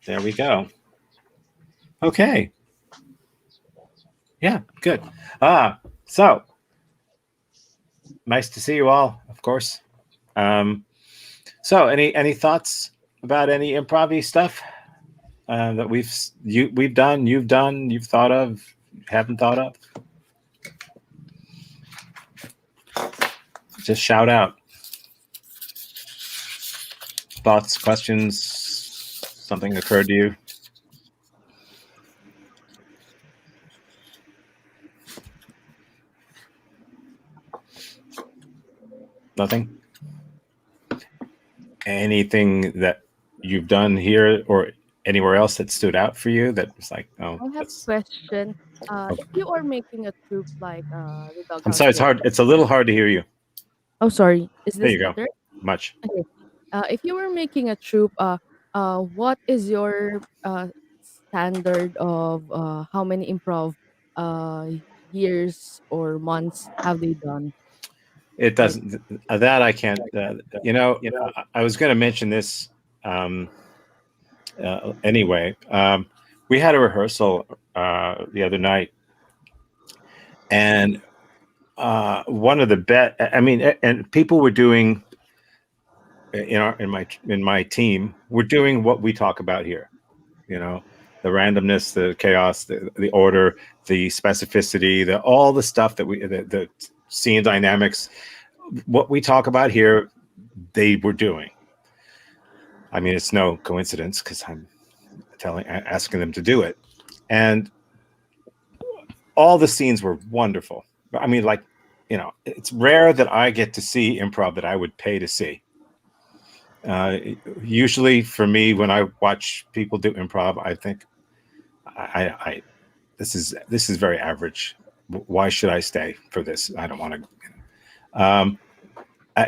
There we go. Okay. Yeah, good. So nice to see you all, of course. Um, so any thoughts about any improv stuff that we've done, you've thought of, haven't thought of? Just shout out. Thoughts, questions, something occurred to you? Nothing? Anything that you've done here or anywhere else that stood out for you that was like, oh, I have that's. a question. Oh, If you are making a troop like the I'm Doghouse sorry, it's Gang. hard. It's a little hard to hear you. Oh, sorry. Is There this you go. better? Much. Okay. If you were making a troop, what is your standard of how many improv uh years or months have they done? It Like, doesn't. That I can't. I was going to mention this um, anyway. We had a rehearsal the other night, and one of the bet. I mean, and people were doing in my team. We're doing what we talk about here. You know, the randomness, the chaos, the order, the specificity, the all the stuff that the scene dynamics. What we talk about here, they were doing. I mean, it's no coincidence because I'm asking them to do it, and all the scenes were wonderful. I mean, like, it's rare that I get to see improv that I would pay to see. Usually, for me, when I watch people do improv, I think, I this is very average. Why should I stay for this? I don't want to.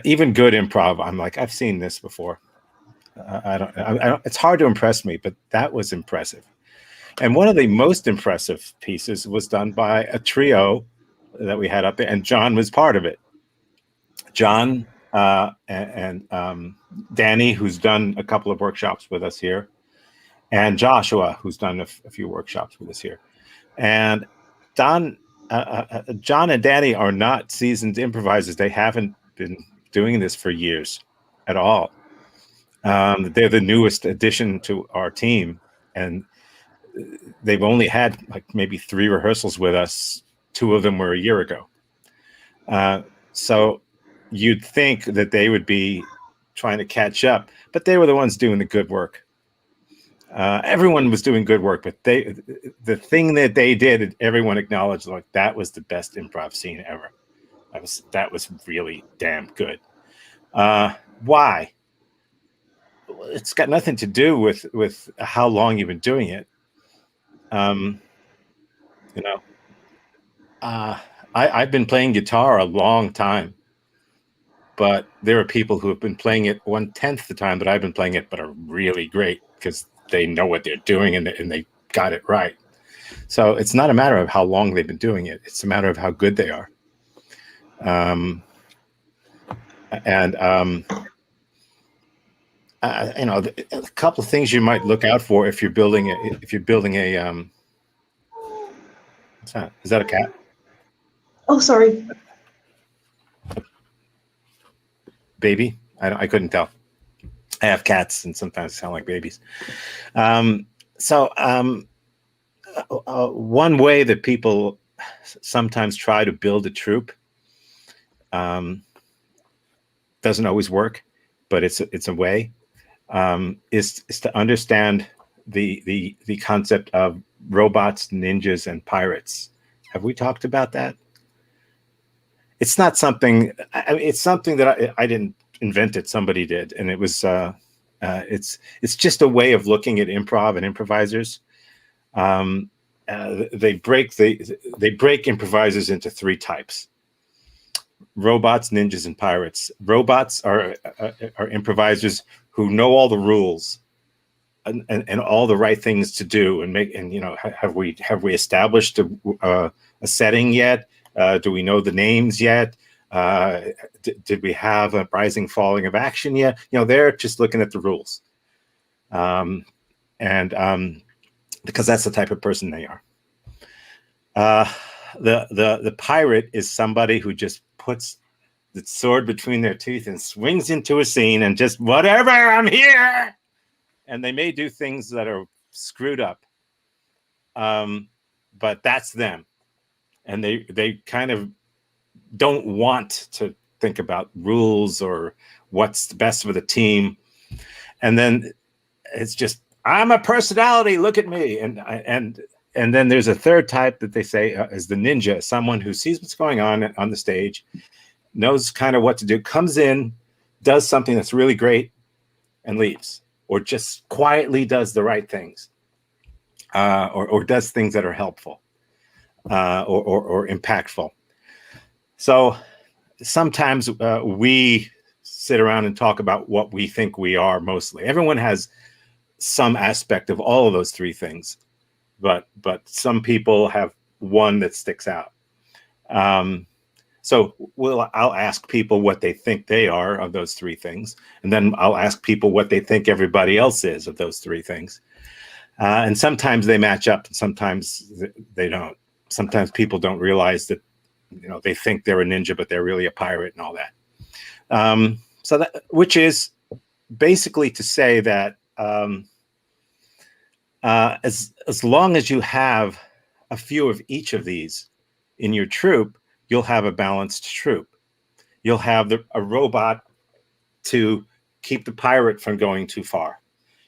Even good improv, I'm like, I've seen this before. I don't. It's hard to impress me, but that was impressive. And one of the most impressive pieces was done by a trio that we had up there, and John was part of it. John and Danny, who's done a couple of workshops with us here, and Joshua, who's done a few workshops with us here. And John and Danny are not seasoned improvisers. They haven't been doing this for years at all. They're the newest addition to our team, and they've only had like maybe 3 rehearsals with us. 2 of them were a year ago. So you'd think that they would be trying to catch up, but they were the ones doing the good work. Everyone was doing good work, but the thing that they did, everyone acknowledged, like, that was the best improv scene ever. That was really damn good. Why? It's got nothing to do with how long you've been doing it. Um, you know, I've been playing guitar a long time, but there are people who have been playing it 1/10 the time that I've been playing it, but are really great because they know what they're doing and they got it right. So it's not a matter of how long they've been doing it; it's a matter of how good they are. Um, and a couple of things you might look out for if you're building a what's that? Is that a cat? Oh, sorry. Baby? I couldn't tell. I have cats and sometimes sound like babies. Um, so one way that people sometimes try to build a troupe um, doesn't always work, but it's a way is to understand the concept of robots, ninjas, and pirates. Have we talked about that? It's not something. It's something that I didn't invent it. Somebody did, and it was. It's just a way of looking at improv and improvisers. Um, they break improvisers into 3 types: robots, ninjas, and pirates. Robots are improvisers who know all the rules and all the right things to do and make. And have we established a setting yet? Do we know the names yet? Did we have a rising falling of action yet? They're just looking at the rules. and because that's the type of person they are. The pirate is somebody who just puts the sword between their teeth and swings into a scene and just whatever, I'm here. And they may do things that are screwed up, but that's them. And they kind of don't want to think about rules or what's the best for the team. And then it's just, I'm a personality, look at me. And then there's a third type that they say is the ninja, someone who sees what's going on the stage, knows kind of what to do, comes in, does something that's really great, and leaves, or just quietly does the right things, or does things that are helpful, or impactful. So sometimes we sit around and talk about what we think we are mostly. Everyone has some aspect of all of those three things, but some people have one that sticks out. So I'll ask people what they think they are of those three things, and then I'll ask people what they think everybody else is of those three things. And sometimes they match up, and sometimes they don't. Sometimes people don't realize that, they think they're a ninja, but they're really a pirate and all that. So that, which is basically to say that as long as you have a few of each of these in your troupe, you'll have a balanced troupe. You'll have a robot to keep the pirate from going too far.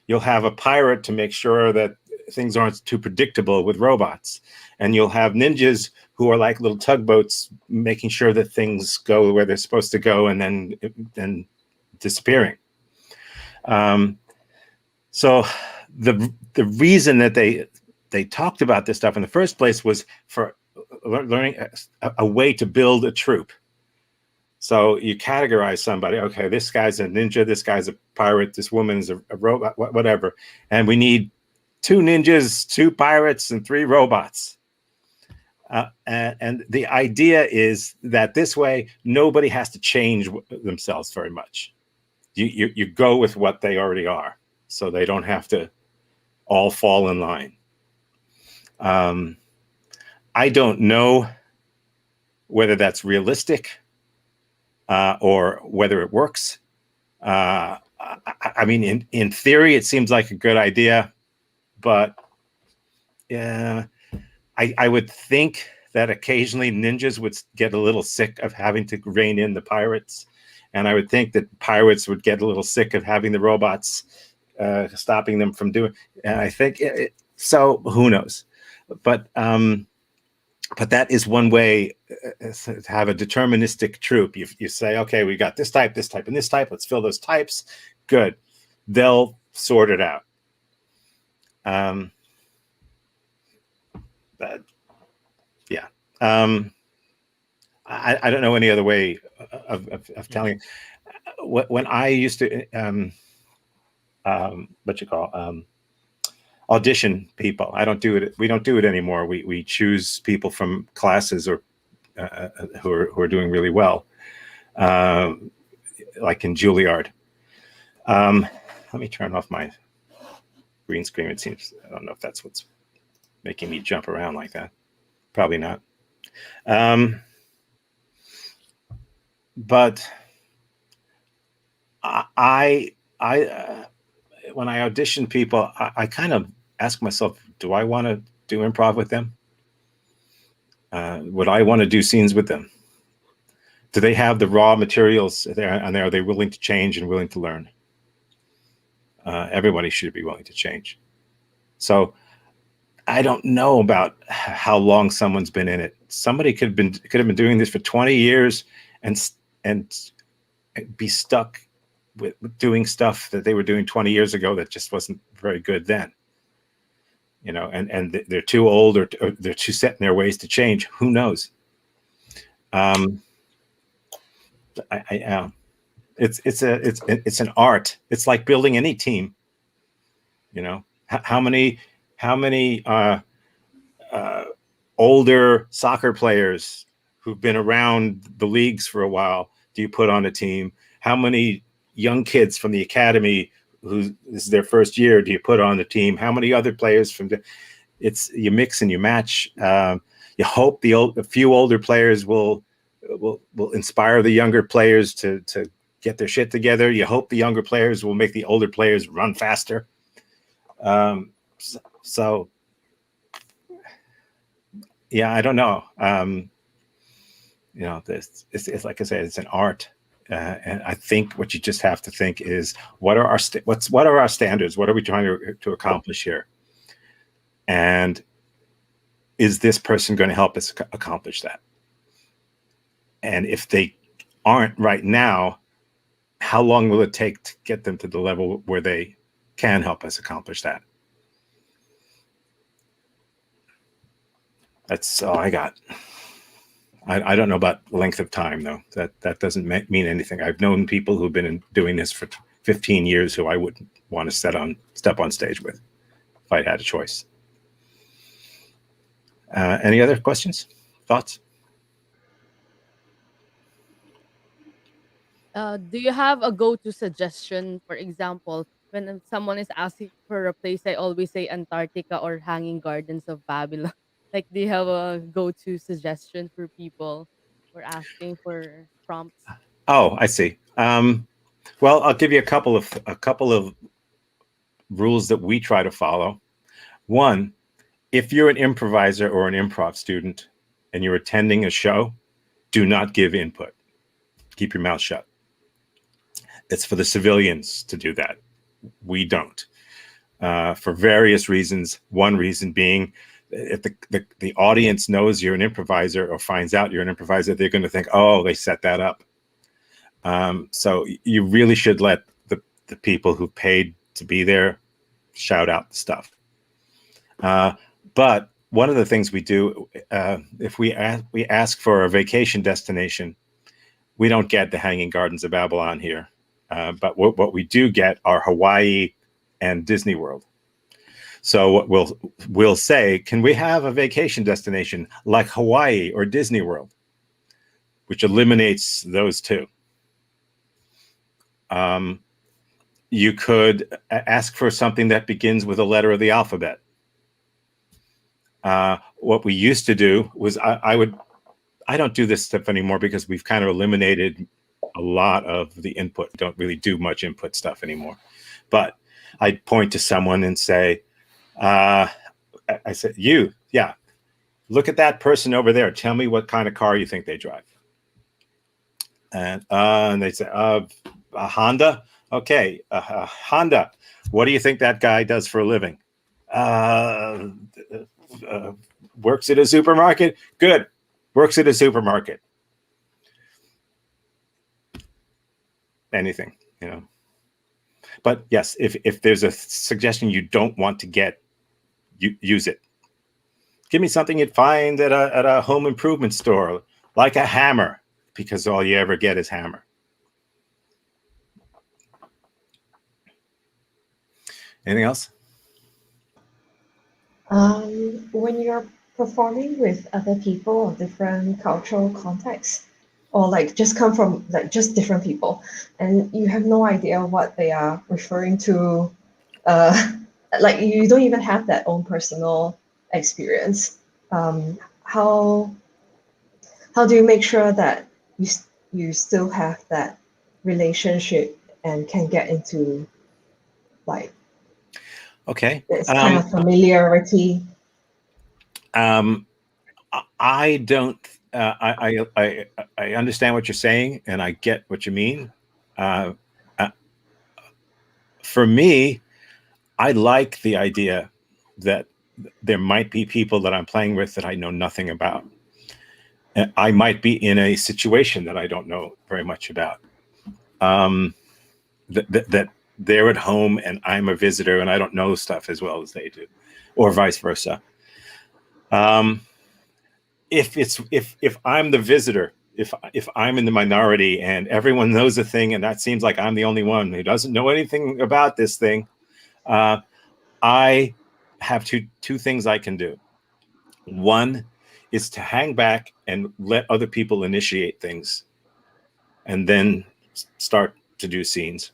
You'll have a pirate to make sure that things aren't too predictable with robots. And you'll have ninjas who are like little tugboats, making sure that things go where they're supposed to go and then disappearing. So the reason that they talked about this stuff in the first place was for learning a way to build a troupe. So you categorize somebody. Okay, this guy's a ninja, this guy's a pirate, this woman's a robot, whatever. And we need 2 ninjas, 2 pirates, and 3 robots. And the idea is that this way, nobody has to change themselves very much. You go with what they already are, so they don't have to all fall in line. I don't know whether that's realistic or whether it works. I mean, in theory, it seems like a good idea, but I would think that occasionally ninjas would get a little sick of having to rein in the pirates. And I would think that pirates would get a little sick of having the robots stopping them from doing. And I think so. Who knows? But that is one way to have a deterministic troupe. You say, okay, we got this type, and this type. Let's fill those types. Good. They'll sort it out. Yeah. I don't know any other way of telling. When I used to audition people, I don't do it. We don't do it anymore. We choose people from classes or who are doing really well, like in Juilliard. Let me turn off my green screen. It seems, I don't know if that's what's making me jump around like that. Probably not. But I when I audition people, I kind of ask myself, do I want to do improv with them? Would I want to do scenes with them? Do they have the raw materials there, and are they willing to change and willing to learn? Everybody should be willing to change. So I don't know about how long someone's been in it. Somebody could have been doing this for 20 years and be stuck with doing stuff that they were doing 20 years ago that just wasn't very good then. And they're too old or they're too set in their ways to change. Who knows? It's an art. It's like building any team. How many older soccer players who've been around the leagues for a while do you put on a team? How many young kids from the academy who this is their first year do you put on the team? How many other players from it's you mix and you match. You hope a few older players will inspire the younger players to get their shit together. You hope the younger players will make the older players run faster. So yeah, I don't know. It's like I said, it's an art. And I think what you just have to think is, what are our standards? What are we trying to accomplish here? And is this person going to help us accomplish that? And if they aren't right now, how long will it take to get them to the level where they can help us accomplish that? That's all I got. I don't know about length of time, though. That doesn't mean anything. I've known people who've been doing this for 15 years who I wouldn't want to step on stage with if I had a choice. Any other questions, thoughts? Do you have a go-to suggestion? For example, when someone is asking for a place, I always say Antarctica or Hanging Gardens of Babylon. Like, do you have a go-to suggestion for people who are asking for prompts? Oh, I see. Well, I'll give you a couple of rules that we try to follow. One, if you're an improviser or an improv student and you're attending a show, do not give input. Keep your mouth shut. It's for the civilians to do that. We don't. For various reasons. One reason being, if the audience knows you're an improviser or finds out you're an improviser, they're going to think, oh, they set that up. So you really should let the people who paid to be there shout out the stuff. But one of the things we do, if we ask for a vacation destination, we don't get the Hanging Gardens of Babylon here. But what we do get are Hawaii and Disney World. So what we'll say, can we have a vacation destination like Hawaii or Disney World, which eliminates those two. You could ask for something that begins with a letter of the alphabet. What we used to do was I don't do this stuff anymore because we've kind of eliminated a lot of the input. We don't really do much input stuff anymore. But I'd point to someone and say, I said, look at that person over there. Tell me what kind of car you think they drive. And they say, a Honda. Okay, Honda. What do you think that guy does for a living? Works at a supermarket. Good. Works at a supermarket. Anything, But yes, if there's a suggestion you don't want to get, use it. Give me something you'd find at a home improvement store, like a hammer, because all you ever get is hammer. Anything else? When you're performing with other people of different cultural contexts, or like just come from like just different people, and you have no idea what they are referring to, like you don't even have that own personal experience. How do you make sure that you still have that relationship and can get into like Okay. this kind of familiarity? I don't. I understand what you're saying, and I get what you mean. For me, I like the idea that there might be people that I'm playing with that I know nothing about. I might be in a situation that I don't know very much about. That they're at home and I'm a visitor and I don't know stuff as well as they do, or vice versa. If I'm the visitor, if I'm in the minority and everyone knows a thing and that seems like I'm the only one who doesn't know anything about this thing, I have two things I can do. One is to hang back and let other people initiate things and then start to do scenes.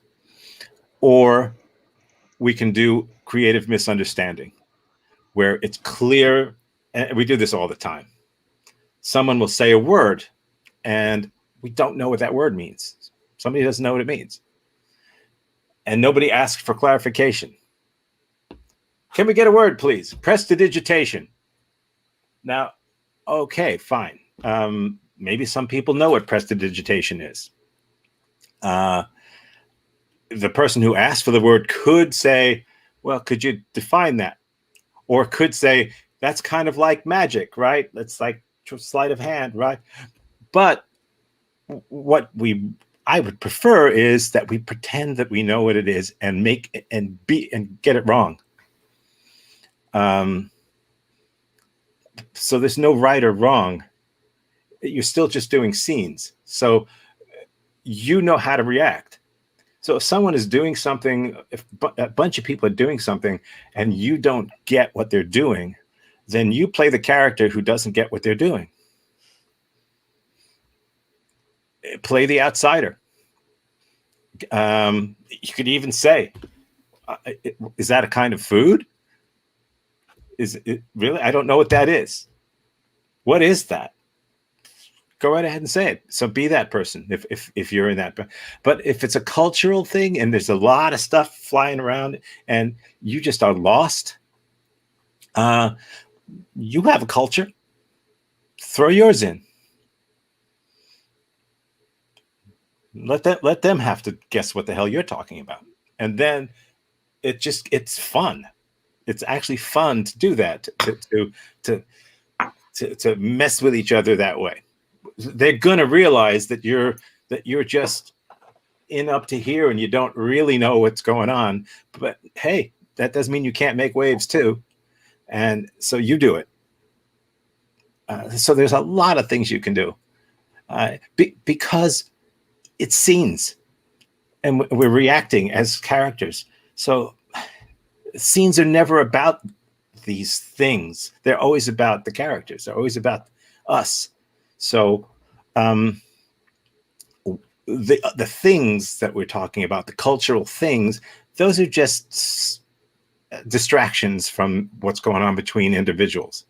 Or we can do creative misunderstanding, where it's clear, and we do this all the time. Someone will say a word, and we don't know what that word means. Somebody doesn't know what it means. And nobody asks for clarification. Can we get a word, please? Prestidigitation. Now, okay, fine. Maybe some people know what prestidigitation is. The person who asked for the word could say, well, could you define that? Or could say, that's kind of like magic, right? That's like sleight of hand, right? But what I would prefer is that we pretend that we know what it is and get it wrong. So there's no right or wrong. You're still just doing scenes. So you know how to react. So if someone is doing something, if a bunch of people are doing something and you don't get what they're doing, then you play the character who doesn't get what they're doing. Play the outsider. You could even say, is that a kind of food? Is it really? I don't know what that is. What is that? Go right ahead and say it. So be that person if you're in that. But if it's a cultural thing and there's a lot of stuff flying around and you just are lost, you have a culture. Throw yours in. Let them have to guess what the hell you're talking about. And then it's fun. It's actually fun to do that, to mess with each other that way. They're gonna realize that you're just in up to here and you don't really know what's going on. But hey, that doesn't mean you can't make waves too. And so you do it. So there's a lot of things you can do because it's scenes and we're reacting as characters. So scenes are never about these things. They're always about the characters. They're always about us. So the things that we're talking about, the cultural things, those are just distractions from what's going on between individuals.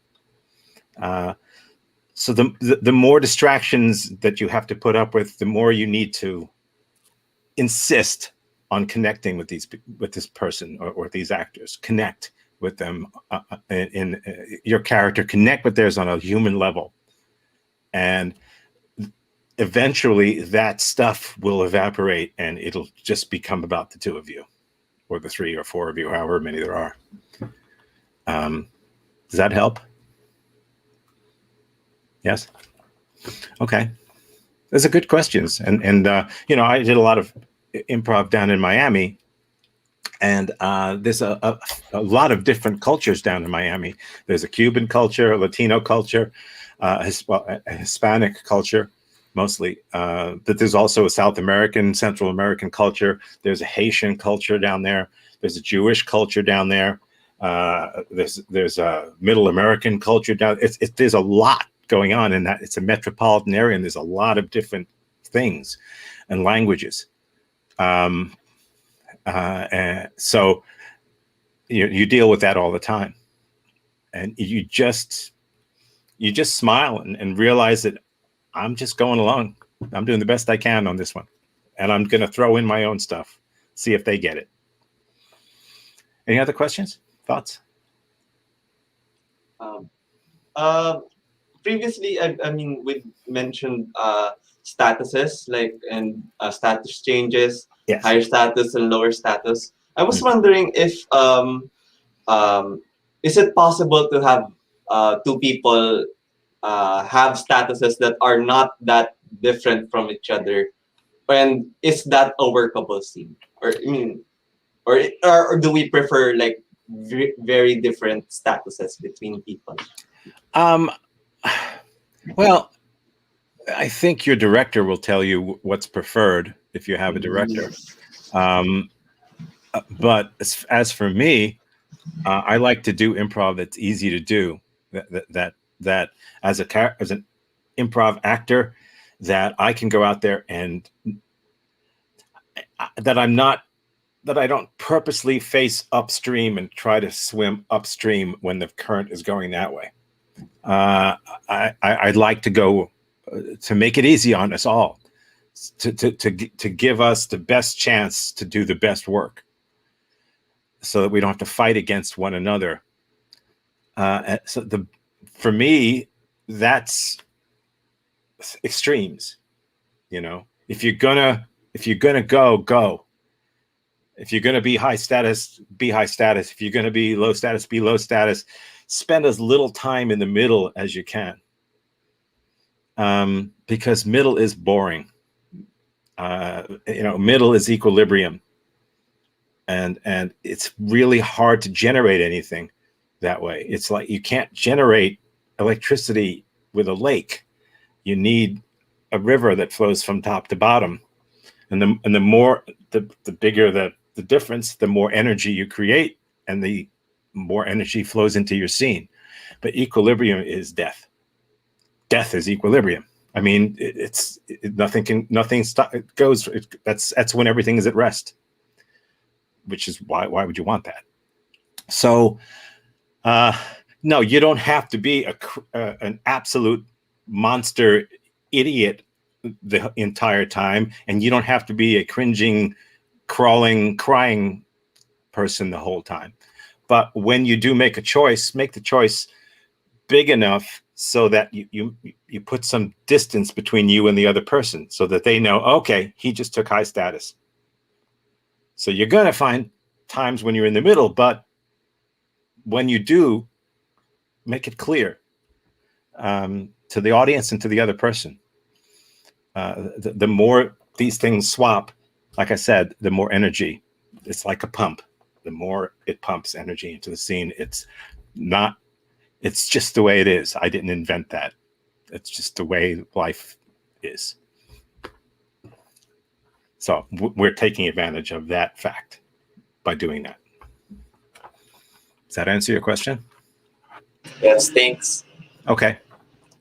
So the more distractions that you have to put up with, the more you need to insist on connecting with this person or these actors. Connect with them in your character. Connect with theirs on a human level, and eventually that stuff will evaporate, and it'll just become about the two of you, or the three or four of you, however many there are. Does that help? Yes. Okay. Those are good questions, and I did a lot of improv down in Miami, and there's a lot of different cultures down in Miami. There's a Cuban culture, a Latino culture, a Hispanic culture, mostly. But there's also a South American, Central American culture. There's a Haitian culture down there. There's a Jewish culture down there. There's a Middle American culture down. There's a lot going on in that. It's a metropolitan area, and there's a lot of different things and languages. And so you deal with that all the time, and you just smile and realize that I'm just going along. I'm doing the best I can on this one, and I'm going to throw in my own stuff, see if they get it. Any other questions, thoughts? Previously, I mean, we mentioned statuses, and status changes, Yes. higher status and lower status. I was wondering if is it possible to have two people have statuses that are not that different from each other, and is that a workable scene? Or or do we prefer like very different statuses between people? Well, I think your director will tell you what's preferred if you have a director. But as for me, I like to do improv that's easy to do. That as an improv actor, that I can go out there and that I'm not that I don't purposely face upstream and try to swim upstream when the current is going that way. I'd like to go to make it easy on us all, to give us the best chance to do the best work, so that we don't have to fight against one another. For me, that's extremes. You know, if you're gonna go. If you're going to be high status, be high status. If you're going to be low status, be low status. Spend as little time in the middle as you can, because middle is boring. Middle is equilibrium, and it's really hard to generate anything that way. It's like you can't generate electricity with a lake. You need a river that flows from top to bottom, and the bigger the difference, the more energy you create, and the more energy flows into your scene. But equilibrium is death. Death is equilibrium. I mean, nothing stop. It goes. That's when everything is at rest. Which is why would you want that? So, no, you don't have to be an absolute monster idiot the entire time, and you don't have to be a cringing, crawling, crying person the whole time. But when you do make a choice, make the choice big enough so that you put some distance between you and the other person, so that they know, okay, he just took high status. So you're going to find times when you're in the middle, but when you do, make it clear to the audience and to the other person. The more these things swap, like I said, the more energy. It's like a pump. The more it pumps energy into the scene, it's just the way it is. I didn't invent that. It's just the way life is. So we're taking advantage of that fact by doing that. Does that answer your question? Yes, thanks. Okay.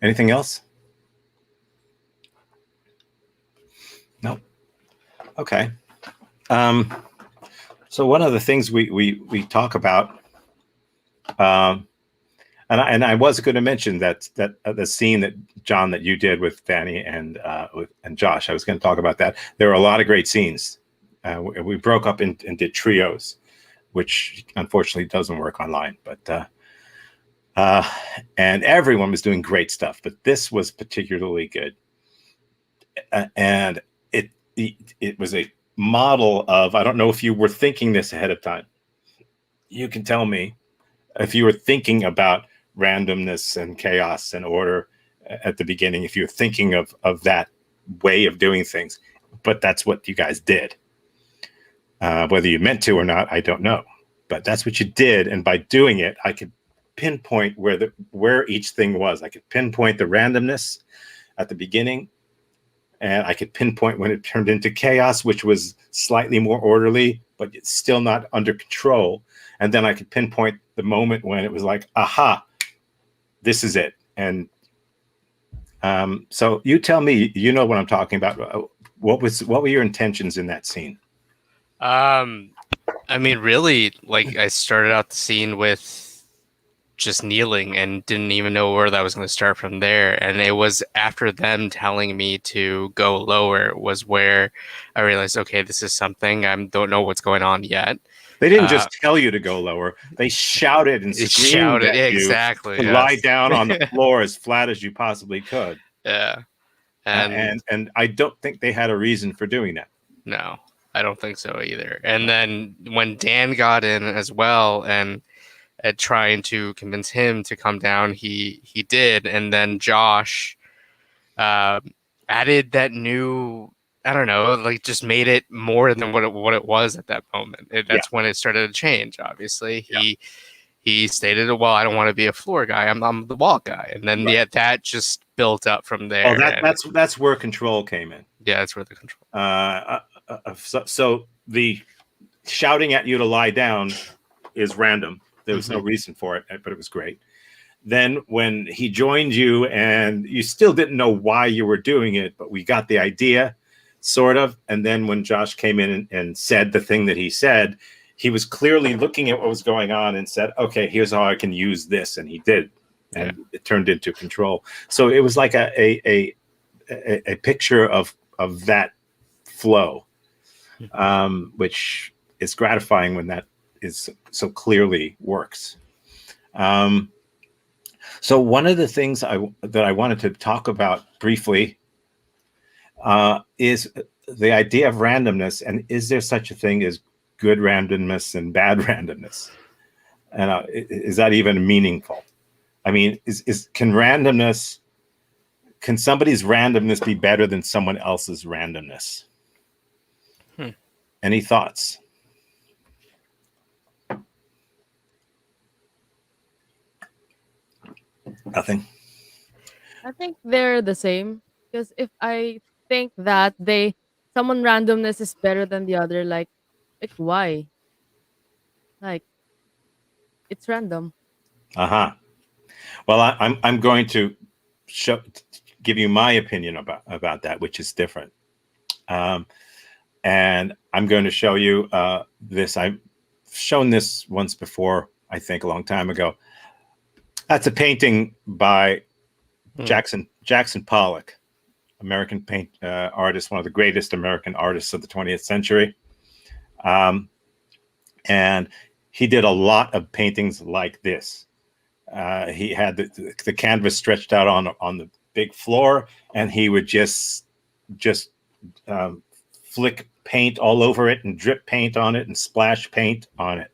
Anything else? No. Okay. So one of the things we talk about, and I was going to mention that the scene that John, that you did with Danny and Josh, I was going to talk about that. There were a lot of great scenes. We broke up and did trios, which unfortunately doesn't work online, but and everyone was doing great stuff, but this was particularly good, and it was a model of, I don't know if you were thinking this ahead of time. You can tell me if you were thinking about randomness and chaos and order at the beginning, if you're thinking of that way of doing things. But that's what you guys did. Whether you meant to or not, I don't know. But that's what you did, and by doing it, I could pinpoint where each thing was. I could pinpoint the randomness at the beginning, and I could pinpoint when it turned into chaos, which was slightly more orderly, but it's still not under control. And then I could pinpoint the moment when it was like, aha, this is it. And so you tell me, you know what I'm talking about. What were your intentions in that scene? I mean, really, like, I started out the scene with just kneeling and didn't even know where that was going to start from there. And it was after them telling me to go lower was where I realized, okay, this is something. I don't know what's going on yet. They didn't just tell you to go lower. They shouted and screamed at you exactly, to lie down on the floor as flat as you possibly could. Yeah. And I don't think they had a reason for doing that. No, I don't think so either. And then when Dan got in as well, and trying to convince him to come down, he did. And then Josh added that new, I don't know, like, just made it more than what it was at that moment. That's when it started to change. Obviously, he stated, well, I don't want to be a floor guy. I'm the wall guy. And then that just built up from there. Oh, that's where control came in. Yeah, that's where the control. So the shouting at you to lie down is random. There was no reason for it, but it was great. Then when he joined you and you still didn't know why you were doing it, but we got the idea. sort of. And then when Josh came in and said the thing that he said, he was clearly looking at what was going on and said, okay, here's how I can use this. And he did. And it turned into control. So it was like a picture of that flow, which is gratifying when that is so clearly works. So one of the things that I wanted to talk about briefly is the idea of randomness, and is there such a thing as good randomness and bad randomness? And is that even meaningful? I mean, can somebody's randomness be better than someone else's randomness? Any thoughts? Nothing. I think they're the same because if I think that someone randomness is better than the other, like why? Like it's random. Well, I'm going to give you my opinion about that, which is different. And I'm going to show you this. I've shown this once before, I think a long time ago. That's a painting by Jackson Pollock, American artist, one of the greatest American artists of the 20th century. And he did a lot of paintings like this. He had the canvas stretched out on the big floor, and he would just flick paint all over it and drip paint on it and splash paint on it.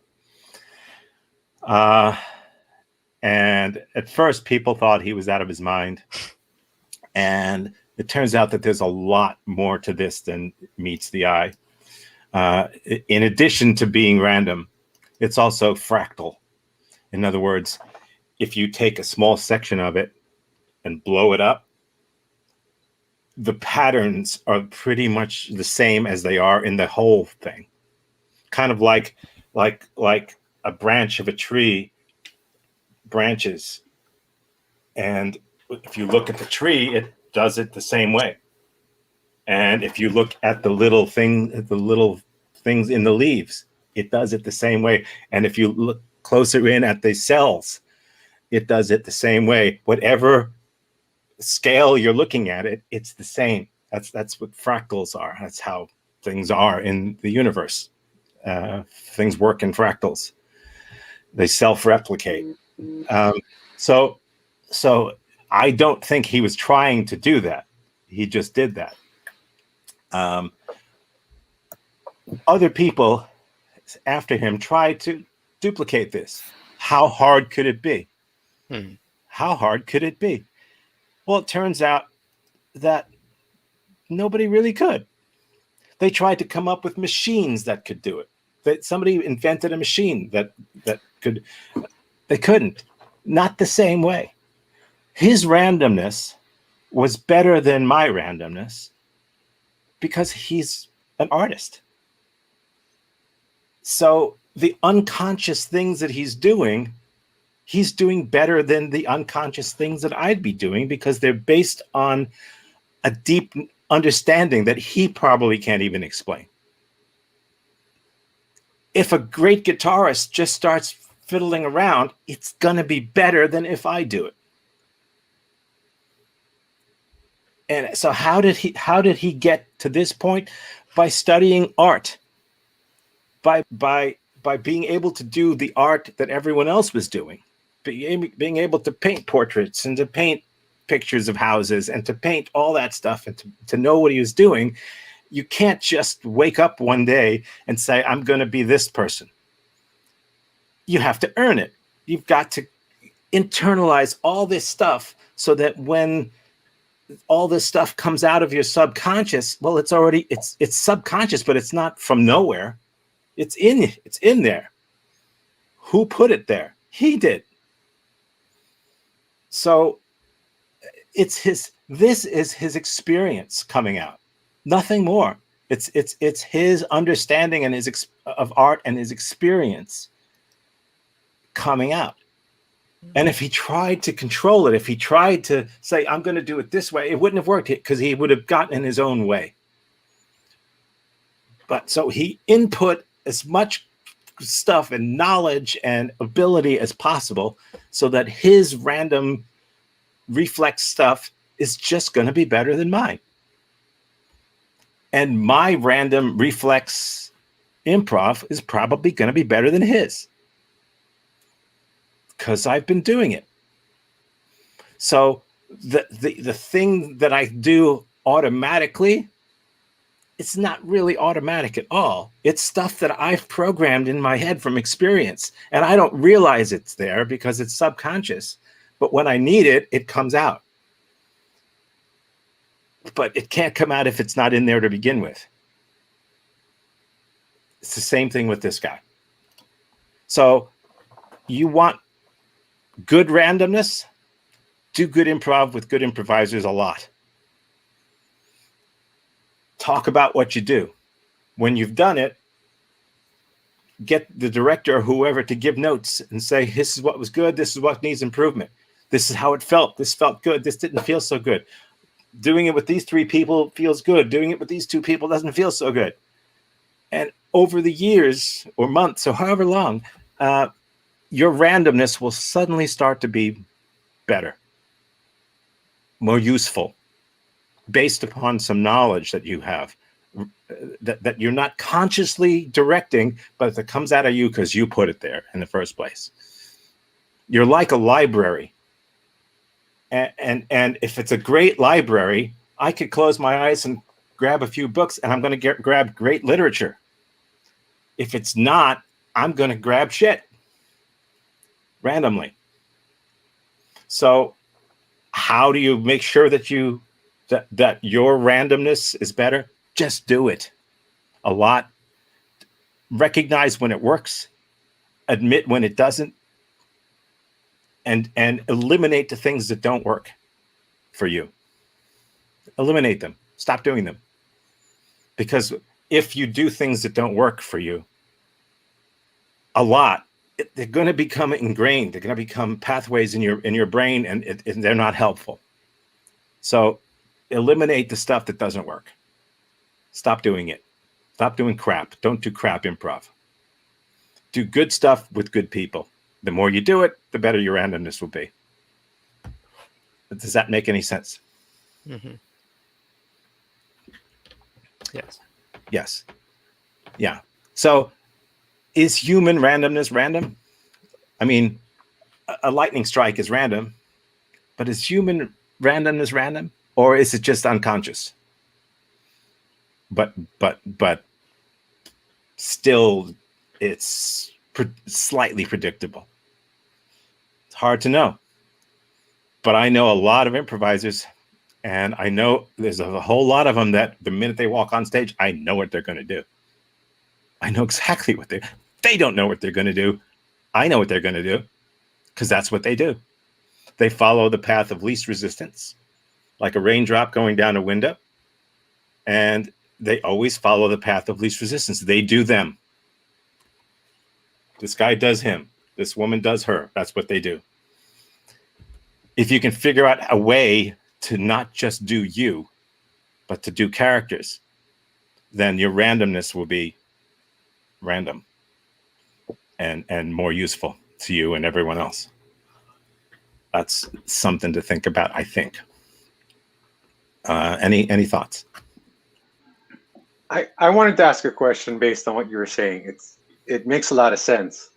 And at first, people thought he was out of his mind. And it turns out that there's a lot more to this than meets the eye. In addition to being random, it's also fractal. In other words, if you take a small section of it and blow it up, the patterns are pretty much the same as they are in the whole thing. Kind of like a branch of a tree branches. And if you look at the tree, it does it the same way. And if you look at the little things in the leaves, it does it the same way. And if you look closer in at the cells, it does it the same way. Whatever scale you're looking at it, it's the same. That's what fractals are. That's how things are in the universe. Things work in fractals. They self-replicate. So I don't think he was trying to do that. He just did that. Other people after him tried to duplicate this. How hard could it be? How hard could it be? Well, it turns out that nobody really could. They tried to come up with machines that could do it. That somebody invented a machine that could. They couldn't. Not the same way. His randomness was better than my randomness because he's an artist. So the unconscious things that he's doing better than the unconscious things that I'd be doing because they're based on a deep understanding that he probably can't even explain. If a great guitarist just starts fiddling around, it's going to be better than if I do it. And so how did he get to this point? By studying art. By being able to do the art that everyone else was doing. Being able to paint portraits and to paint pictures of houses and to paint all that stuff and to know what he was doing. You can't just wake up one day and say, I'm going to be this person. You have to earn it. You've got to internalize all this stuff so that when all this stuff comes out of your subconscious, well, it's subconscious, but it's not from nowhere. It's in there. Who put it there? He did. So this is his experience coming out. Nothing more. It's his understanding and of art and his experience coming out. And if he tried to control it, if he tried to say, I'm going to do it this way, it wouldn't have worked because he would have gotten in his own way. But so he input as much stuff and knowledge and ability as possible so that his random reflex stuff is just going to be better than mine. And my random reflex improv is probably going to be better than his because I've been doing it. So the thing that I do automatically, it's not really automatic at all. It's stuff that I've programmed in my head from experience, and I don't realize it's there because it's subconscious. But when I need it, it comes out. But it can't come out if it's not in there to begin with. It's the same thing with this guy. So you want good randomness? Do good improv with good improvisers a lot. Talk about what you do. When you've done it, get the director or whoever to give notes and say, this is what was good, this is what needs improvement. This is how it felt. This felt good. This didn't feel so good. Doing it with these 3 people feels good. Doing it with these 2 people doesn't feel so good. And over the years or months or however long, your randomness will suddenly start to be better, more useful, based upon some knowledge that you have, that you're not consciously directing, but that comes out of you because you put it there in the first place. You're like a library. And if it's a great library, I could close my eyes and grab a few books, and I'm going to grab great literature. If it's not, I'm going to grab shit randomly. So how do you make sure that that your randomness is better? Just do it a lot. Recognize when it works, admit when it doesn't, and eliminate the things that don't work for you. Eliminate them. Stop doing them. Because if you do things that don't work for you a lot, they're going to become ingrained. They're going to become pathways in your brain, and they're not helpful. So eliminate the stuff that doesn't work. Stop doing it. Stop doing crap. Don't do crap improv. Do good stuff with good people. The more you do it, the better your randomness will be. Does that make any sense? Mm-hmm. Yes. Yes. Yeah. So is human randomness random? I mean, a lightning strike is random, but is human randomness random, or is it just unconscious? But still, it's slightly predictable. It's hard to know. But I know a lot of improvisers, and I know there's a whole lot of them that the minute they walk on stage, I know what they're going to do. I know exactly what they don't know what they're going to do. I know what they're going to do because that's what they do. They follow the path of least resistance, like a raindrop going down a window. And they always follow the path of least resistance. They do them. This guy does him. This woman does her. That's what they do. If you can figure out a way to not just do you, but to do characters, then your randomness will be random and more useful to you and everyone else. That's something to think about, I think. Any thoughts? I wanted to ask a question based on what you were saying. It makes a lot of sense.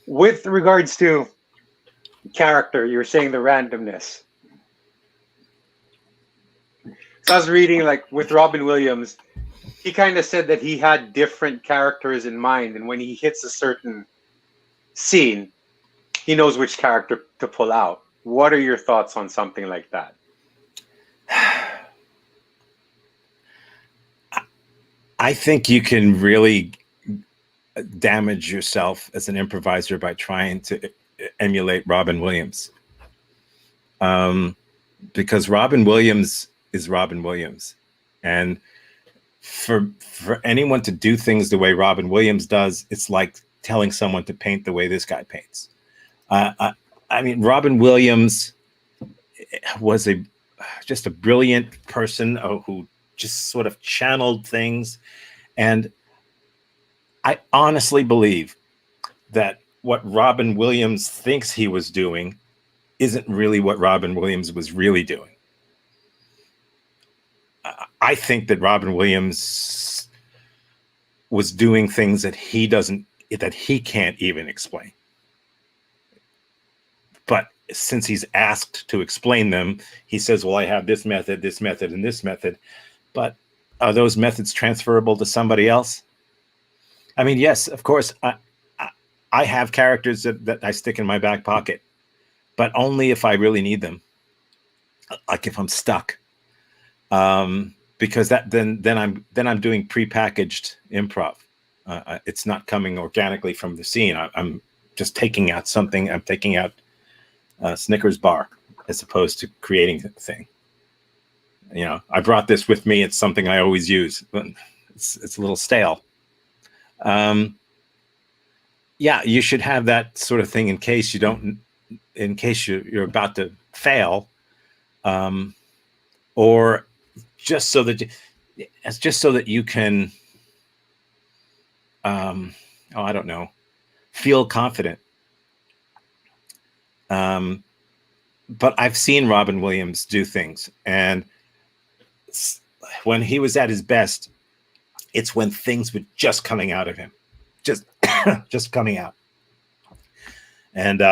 With regards to character, you were saying the randomness. So I was reading, like, with Robin Williams, he kind of said that he had different characters in mind, and when he hits a certain scene, he knows which character to pull out. What are your thoughts on something like that? I think you can really damage yourself as an improviser by trying to emulate Robin Williams. Because Robin Williams is Robin Williams. And for anyone to do things the way Robin Williams does, it's like telling someone to paint the way this guy paints. I mean, Robin Williams was just a brilliant person who just sort of channeled things. And I honestly believe that what Robin Williams thinks he was doing isn't really what Robin Williams was really doing. I think that Robin Williams was doing things that he can't even explain. But since he's asked to explain them, he says, well, I have this method, and this method. But are those methods transferable to somebody else? I mean, yes, of course, I have characters that I stick in my back pocket, but only if I really need them. Like if I'm stuck. Because then I'm doing prepackaged improv. It's not coming organically from the scene. I'm just taking out something. I'm taking out a Snickers bar as opposed to creating a thing. You know, I brought this with me. It's something I always use, but it's a little stale. Yeah, you should have that sort of thing in case you're about to fail, or just so that you can, I don't know, feel confident. But I've seen Robin Williams do things, and when he was at his best, it's when things were just coming out of him, just coming out. And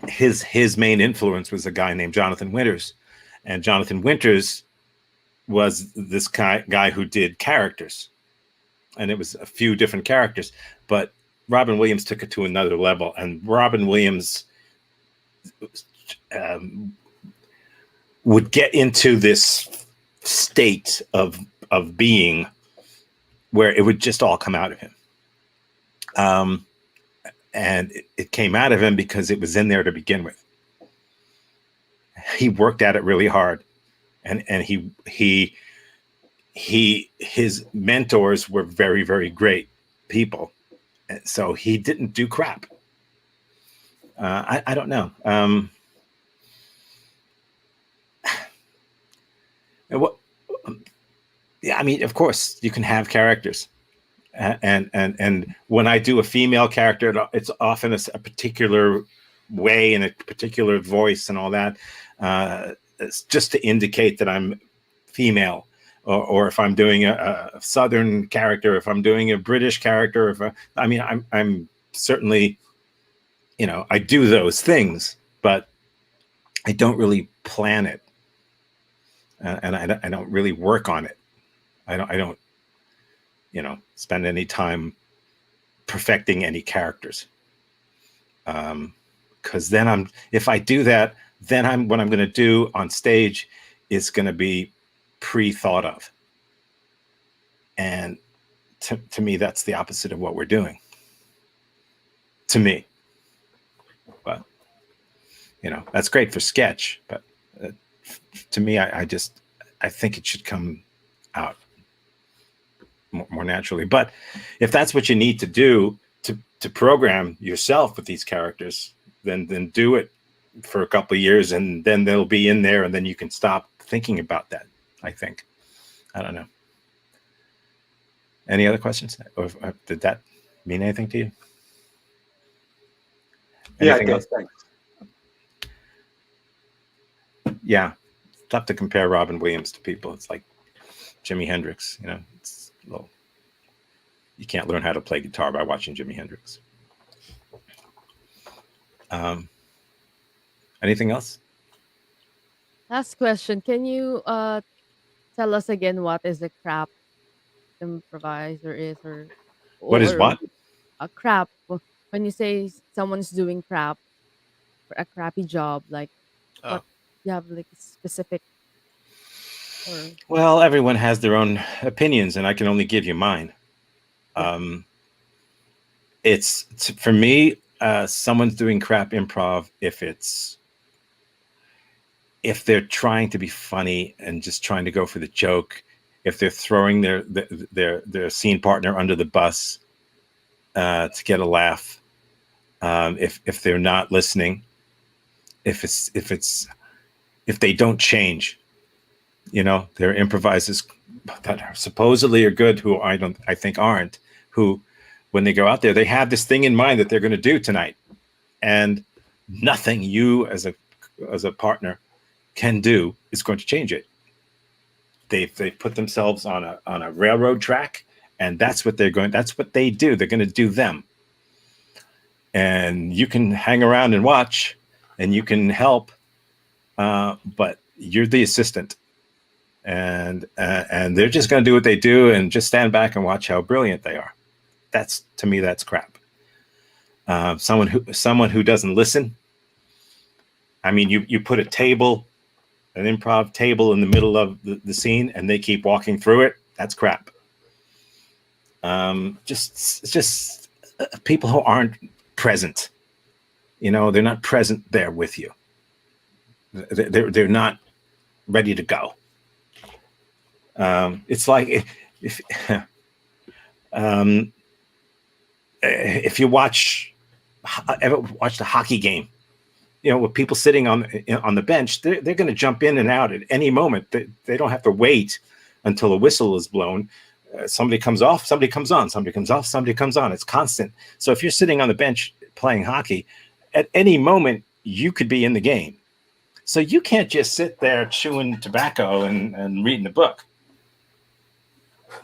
his main influence was a guy named Jonathan Winters, and Jonathan Winters was this guy who did characters, and it was a few different characters, but Robin Williams took it to another level, and Robin Williams would get into this state of being where it would just all come out of him. And it came out of him because it was in there to begin with. He worked at it really hard, and his mentors were very, very great people. And so he didn't do crap. I don't know. Yeah, I mean, of course, you can have characters, and when I do a female character, it's often a particular way and a particular voice and all that. It's just to indicate that I'm female, or if I'm doing a Southern character, if I'm doing a British character, I'm certainly, you know, I do those things, but I don't really plan it, and I don't really work on it. I don't, you know, spend any time perfecting any characters. Because then if I do that, then what I'm going to do on stage is going to be pre-thought of. And to me, that's the opposite of what we're doing. To me. But, you know, that's great for sketch, but to me, I think it should come out more naturally. But if that's what you need to do to program yourself with these characters, then do it for a couple of years, and then they'll be in there, and then you can stop thinking about that, I think. I don't know. Any other questions? Or did that mean anything to you? Anything else? Thanks. Yeah. It's tough to compare Robin Williams to people. It's like Jimi Hendrix, you know. It's a little, you can't learn how to play guitar by watching Jimi Hendrix. Anything else? Last question. Can you tell us again what is a crap improviser is, What is or what? a crap? When you say someone's doing crap for a crappy job, like what you have like specific or Well, everyone has their own opinions, and I can only give you mine. It's for me, someone's doing crap improv if they're trying to be funny and just trying to go for the joke, if they're throwing their scene partner under the bus to get a laugh, if they're not listening, if they don't change, you know, their improvisers that supposedly are good, who I think aren't, who when they go out there, they have this thing in mind that they're going to do tonight, and nothing you as a partner can do is going to change it. They've put themselves on a railroad track, and that's what they do. They're going to do them. And you can hang around and watch, and you can help, but you're the assistant, and they're just going to do what they do, and just stand back and watch how brilliant they are. To me, that's crap. Someone who doesn't listen. I mean, you put an improv table in the middle of the scene, and they keep walking through it. That's crap. Just people who aren't present. They're not present there with you. They're not ready to go. It's like if you ever watched a hockey game, with people sitting on the bench, they're going to jump in and out at any moment. They don't have to wait until a whistle is blown. Somebody comes off, somebody comes on, somebody comes off, somebody comes on. It's constant. So if you're sitting on the bench playing hockey, at any moment you could be in the game. So you can't just sit there chewing tobacco and reading a book.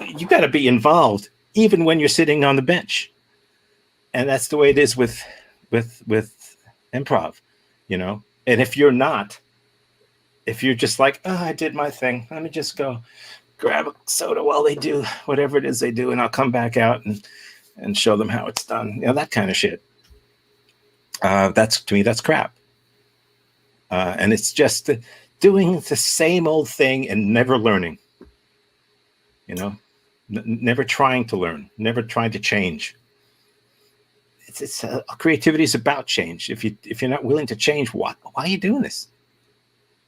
You got to be involved even when you're sitting on the bench. And that's the way it is with improv, And if you're not, if you're just like, oh, I did my thing, let me just go grab a soda while they do whatever it is they do, and I'll come back out and show them how it's done. That kind of shit. To me, that's crap. And it's just doing the same old thing and never learning. Never trying to learn, never trying to change. It's creativity is about change. If you're not willing to change, why are you doing this?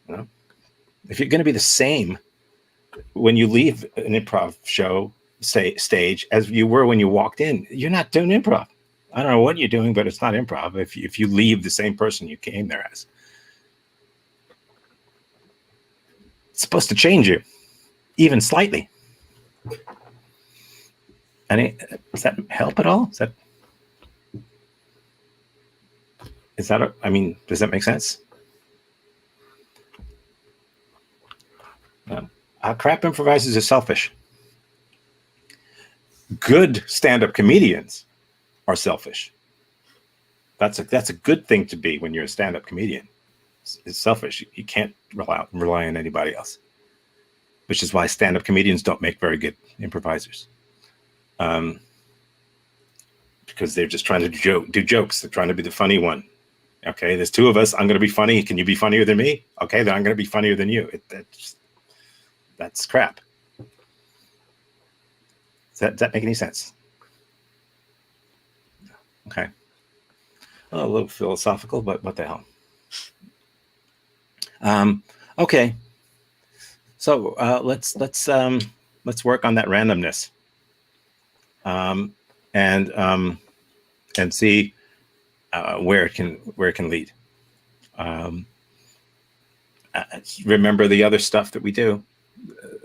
If you're going to be the same when you leave an improv show stage as you were when you walked in, you're not doing improv. I don't know what you're doing, but it's not improv if you leave the same person you came there as. It's supposed to change you, even slightly. Does that help at all? Does that make sense? Crap improvisers are selfish. Good stand-up comedians are selfish. That's a good thing to be when you're a stand-up comedian. It's selfish. You can't rely on anybody else, which is why stand-up comedians don't make very good improvisers. Because they're just trying to do jokes. They're trying to be the funny one. Okay, there's two of us. I'm going to be funny. Can you be funnier than me? Okay, then I'm going to be funnier than you. That's crap. Does that make any sense? Okay. Well, a little philosophical, but what the hell? Okay. So let's work on that randomness, and see where it can lead. Remember the other stuff that we do.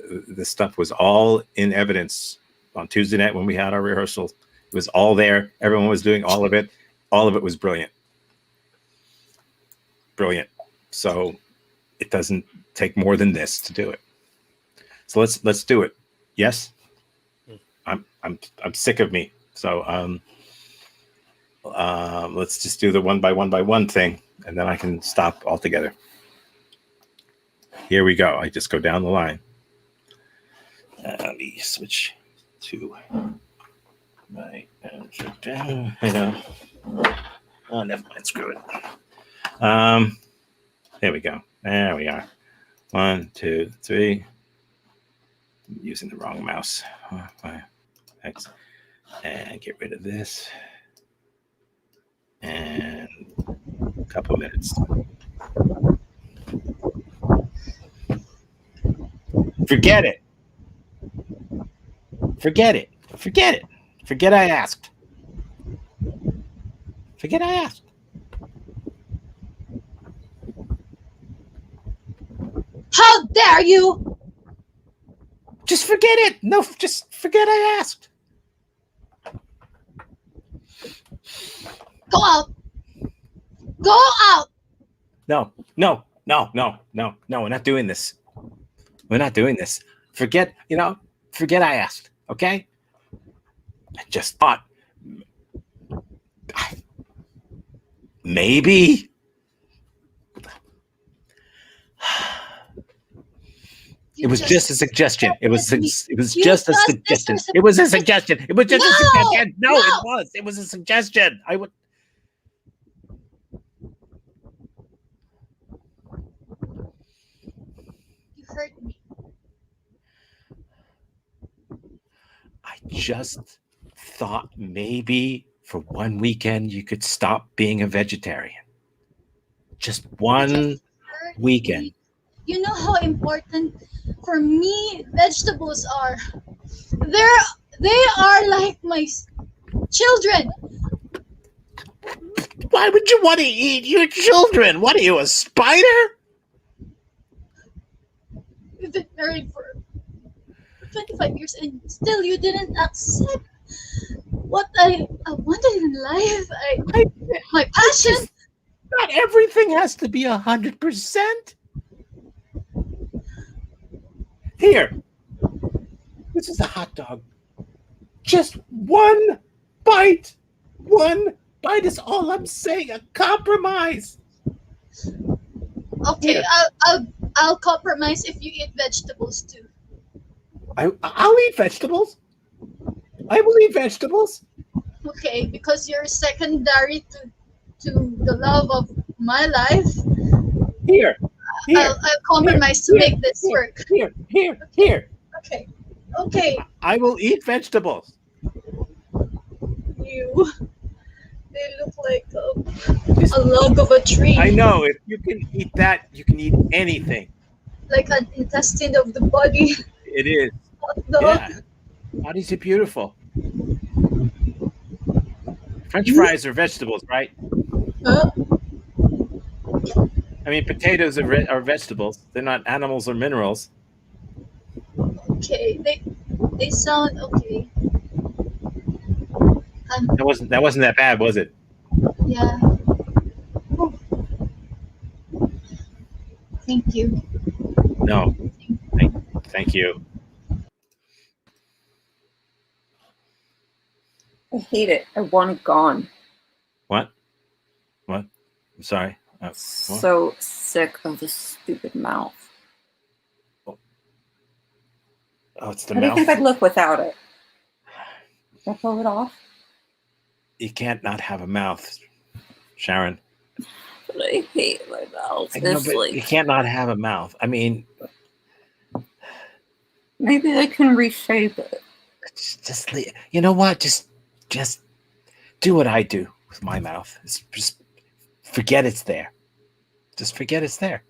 This stuff was all in evidence on Tuesday night when we had our rehearsal. It was all there. Everyone was doing all of it. All of it was brilliant. Brilliant. So it doesn't take more than this to do it. So let's do it. Yes. I'm sick of me. So let's just do the one by one thing, and then I can stop altogether. Here we go. I just go down the line. Let me switch to my oh, never mind. Screw it. There we go. There we are. 1, 2, 3. I'm using the wrong mouse. X. And get rid of this. And a couple minutes. Forget it. Forget it. Forget it. Forget I asked. Forget I asked. How dare you! Just forget it. No, just forget I asked. Go out. Go out. No. We're not doing this. We're not doing this. Forget I asked. Okay? I just thought maybe. It was just a suggestion. It was just a suggestion. It was a suggestion. It was just a suggestion. No, it was. It was a suggestion. I would. You hurt me. I just thought maybe for one weekend you could stop being a vegetarian. Just one weekend. You know how important for me vegetables are. They are like my children. Why would you want to eat your children? What are you, a spider? We've been married for 25 years and still you didn't accept what I wanted in life. My passion. Not everything has to be 100%. Here. This is a hot dog. Just one bite. One bite is all I'm saying. A compromise. Okay, Yeah. I'll compromise if you eat vegetables too. I'll eat vegetables. I will eat vegetables. Okay, because you're secondary to the love of my life. Here. I'll compromise to make this work. Here. Okay. I will eat vegetables. They look like a log of a tree. I know. If you can eat that, you can eat anything. Like an intestine of the body. It is. No. Yeah. Bodies are beautiful. French fries are vegetables, right? Huh? I mean, potatoes are vegetables. They're not animals or minerals. Okay, they sound okay. That wasn't that bad, was it? Yeah. Thank you. No. Thank you. I hate it. I want it gone. What? I'm sorry. So sick of this stupid mouth. Oh, it's the How do you mouth. think I'd look without it? Can I pull it off? You can't not have a mouth, Sharon. But I hate my mouth. I know, It's but like, you can't not have a mouth. I mean, maybe I can reshape it. just you know what? Just do what I do with my mouth. Just forget it's there. Just forget it's there.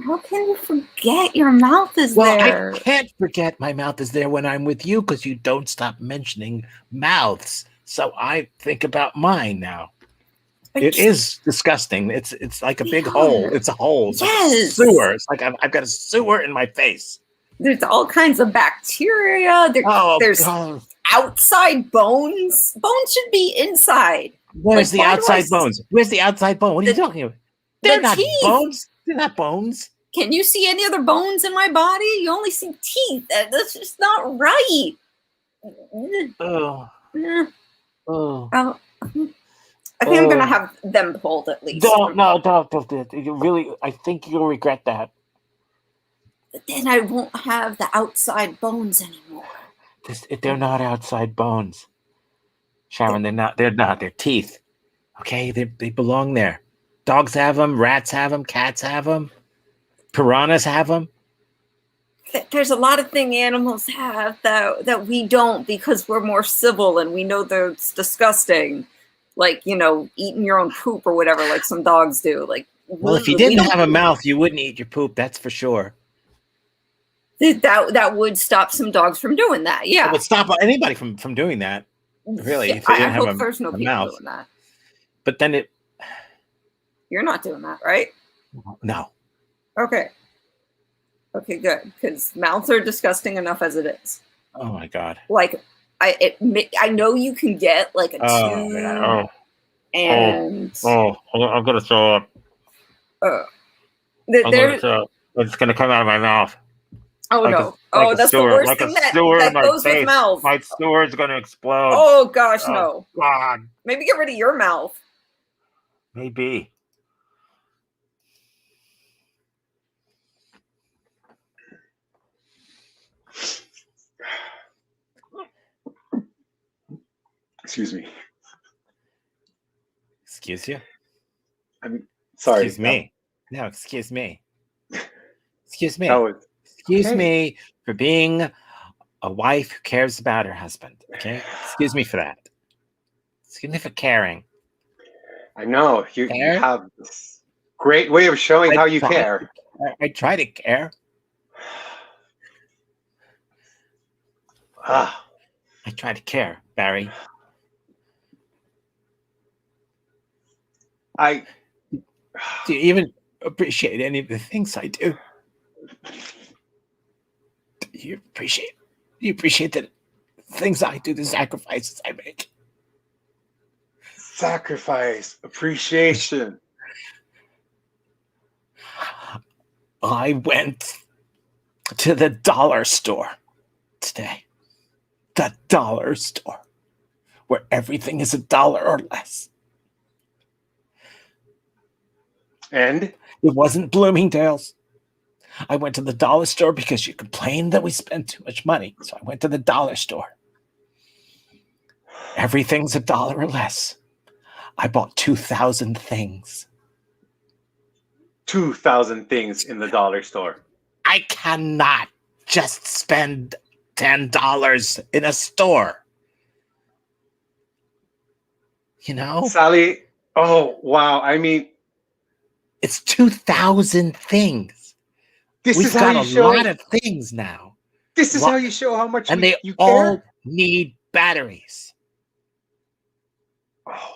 How can you forget your mouth is there? I can't forget my mouth is there when I'm with you because you don't stop mentioning mouths. So I think about mine now. It is disgusting. It's like a big hole. It's a hole. It's like a sewer. It's like I've got a sewer in my face. There's all kinds of bacteria. There's outside bones. Bones should be inside. Where's the outside bones? Where's the outside bone? What are you talking about? They're not bones. They're not bones. Can you see any other bones in my body? You only see teeth. That's just not right. Oh. I think I'm gonna have them pulled at least. Don't. You really, I think you'll regret that. But then I won't have the outside bones anymore. They're not outside bones, Sharon. They're not. They're teeth. Okay, they belong there. Dogs have them. Rats have them. Cats have them. Piranhas have them. There's a lot of things animals have that we don't because we're more civil and we know that it's disgusting. Like, eating your own poop or whatever, like some dogs do. Like, well, if you didn't have a mouth, you wouldn't eat your poop. That's for sure. That would stop some dogs from doing that. Yeah, it would stop anybody from doing that. Really, if you didn't have there's no a people mouth. doing that. But then You're not doing that, right? No. Okay. Okay, good, because mouths are disgusting enough as it is. Oh my god. Like, I know you can get like a Oh tube, my god. and I'm gonna throw up. there. throw up. It's gonna come out of my mouth. Oh Like no! like Oh, a that's the sewer, worst like a thing that sewer in my goes with face. mouth. My sewer's gonna explode. Oh gosh, Oh, no! God. Maybe get rid of your mouth. Maybe. Excuse me. Excuse you? I mean, sorry. Excuse me. No, excuse me. Excuse me. That was Excuse okay. me for being a wife who cares about her husband. Okay? Excuse me for that. Excuse me for caring. I know you Care? have this great way of showing how you care. I try to care. Ah, I try to care, Barry. I Do you even appreciate any of the things I do? Do you appreciate the things I do, the sacrifices I make? sacrifice, appreciation. I went to the dollar store today. The dollar store, where everything is $1 or less. And It wasn't Bloomingdale's. I went to the dollar store because you complained that we spent too much money. So I went to the dollar store. Everything's $1 or less. I bought 2,000 things. 2,000 things in the dollar store. I cannot just spend $10 in a store. You know? Sally, oh wow. I mean, It's 2,000 things. this We've is how got you a show lot of things now. this is how you show how much And they you all care. need batteries. Oh,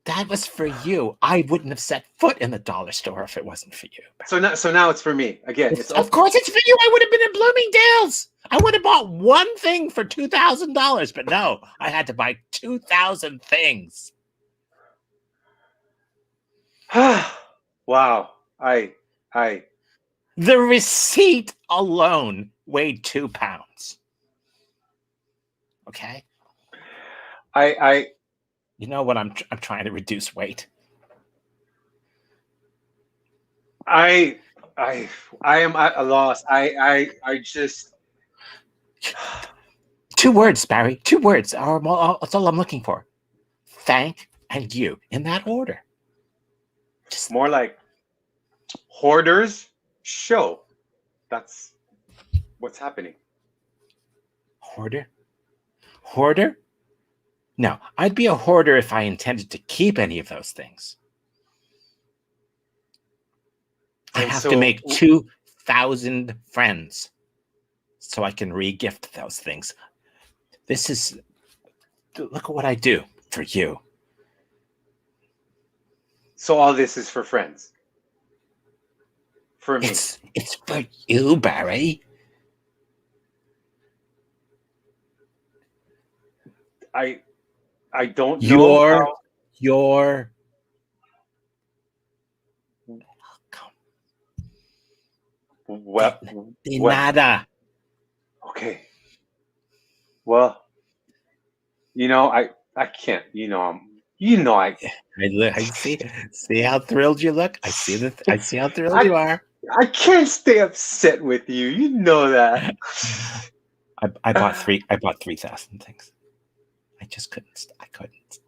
That was for you. I wouldn't have set foot in the dollar store if it wasn't for you. so now it's for me again. It's Of course it's for you. I would have been in Bloomingdale's. I would have bought one thing for $2,000, but no, I had to buy 2,000 things. wow. I The receipt alone weighed 2 pounds. Okay? You know what? I'm trying to reduce weight. I am at a loss. I just 2 words, Barry. 2 words. That's all I'm looking for. Thank and you, in that order. Just more like hoarders show. That's what's happening. hoarder? Hoarder? No, I'd be a hoarder if I intended to keep any of those things. I And have so- to make 2,000 friends so I can re-gift those things. Look at what I do for you. So all this is for friends. For me. It's for you, Barry. I don't know how. You're Well, de nada. okay. Well, I can't. I see how thrilled you look. I see how thrilled you are. I can't stay upset with you. You know that. I bought 3,000 things. I just couldn't. I couldn't.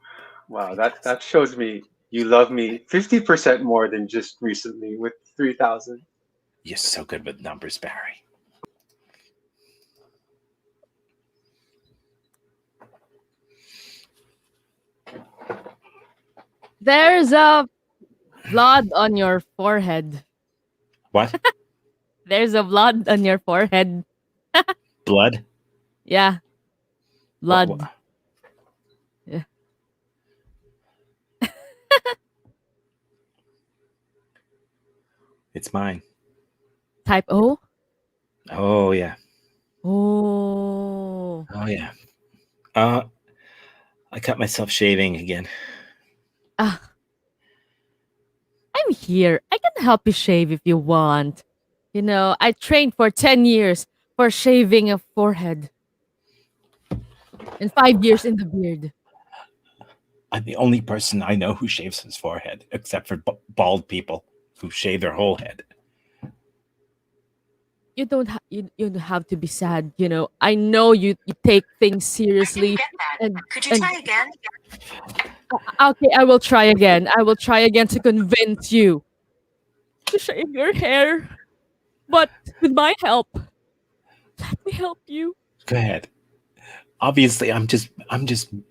Wow, that shows me you love me 50% more than just recently with 3,000. You're so good with numbers, Barry. There's a blood on your forehead. What? There's a blood on your forehead. Blood? Yeah. Blood. What? Yeah. It's mine. type O? Oh yeah. Oh. Oh yeah. I cut myself shaving again. Ah, I'm here. I can help you shave if you want. You know, I trained for 10 years for shaving a forehead and 5 years in the beard. I'm the only person I know who shaves his forehead, except for bald people who shave their whole head. You don't have to be sad, you know. I know you take things seriously and Could and okay, I will try again. I will try again to convince you to shave your hair, but with my help. Let me help you. Go ahead. Obviously, I'm just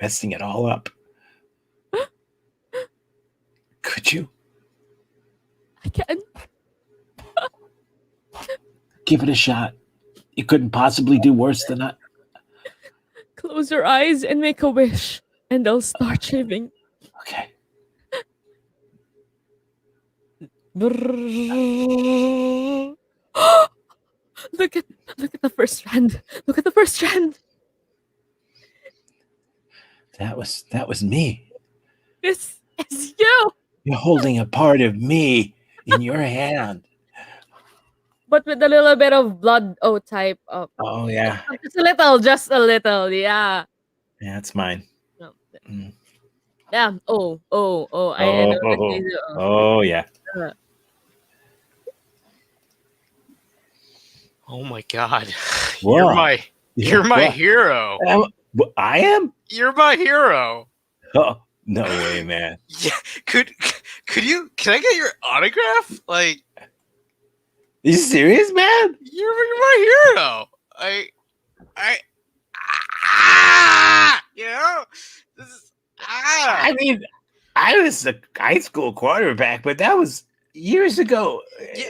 messing it all up. Could you I can. give it a shot? You couldn't possibly do worse than that. Close your eyes and make a wish, and I'll start shaving. Okay. look at look at the first strand. Look at the first strand. That was me. This is you. You're holding a part of me in your hand. But with a little bit of blood O type of Oh yeah. just a little, yeah. Yeah, it's mine. No. Mm. Yeah. I know the Oh, case. oh yeah. Uh, Oh my god. What? You're my What? hero. I am? You're my hero. Oh, no way, man. Yeah. Can I get your autograph? Like, You serious, man? you're my hero. You know? This is I mean, I was a high school quarterback, but that was years ago. Yeah.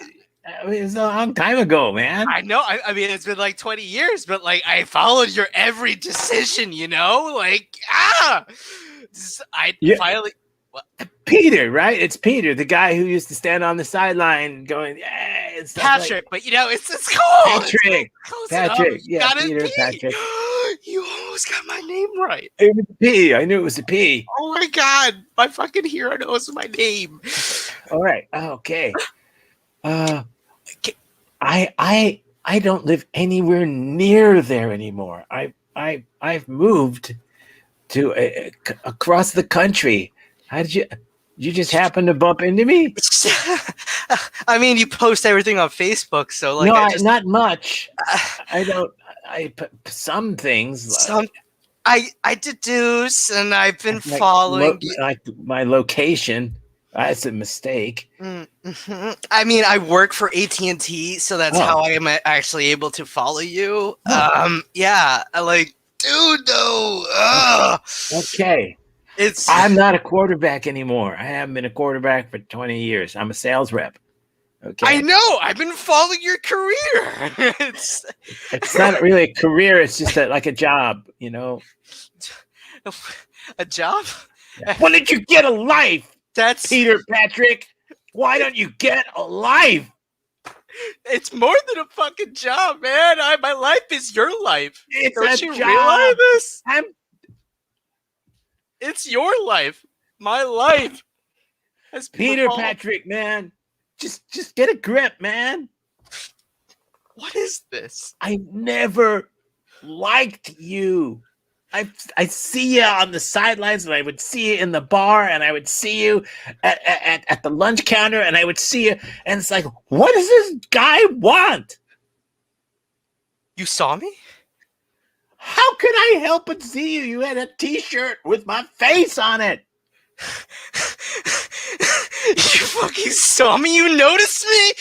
I mean, it's a long time ago, man. I know. I mean, it's been like 20 years, but like I followed your every decision, you know? Like, Yeah. finally. Peter, right? It's Peter, the guy who used to stand on the sideline going, yeah, and stuff Patrick, but you know, it's cool. Patrick. It's close Patrick. enough. You Yeah, got it, Peter, P. Patrick. You almost got my name right. It was a P. I knew it was a P. Oh my god, my fucking hero knows my name. All right. Okay. I don't live anywhere near there anymore. I've moved to across the country. How did you just happen to bump into me? I mean, you post everything on Facebook, so like, No, not much. I don't. Some things. I deduce, and I've been like, following. like my location. That's a mistake. Mm-hmm. I mean, I work for AT&T, so that's how I am actually able to follow you. Yeah, dude, though. Okay. I'm not a quarterback anymore. I haven't been a quarterback for 20 years. I'm a sales rep. Okay. I know. I've been following your career. It's not really a career. It's just like a job, you know. A job? Why did you get a life? That's Peter Patrick. Why don't you get a life? It's more than a fucking job, man. My life is your life. It's Don't a you job. realize this? It's your life. My life. Peter Patrick, man. Just get a grip, man. What is this? I never liked you. I see you on the sidelines, and I would see you in the bar, and I would see you at the lunch counter, and I would see you, and it's like, what does this guy want? You saw me? How could I help but see you? You had a T-shirt with my face on it. You fucking saw me? You noticed me?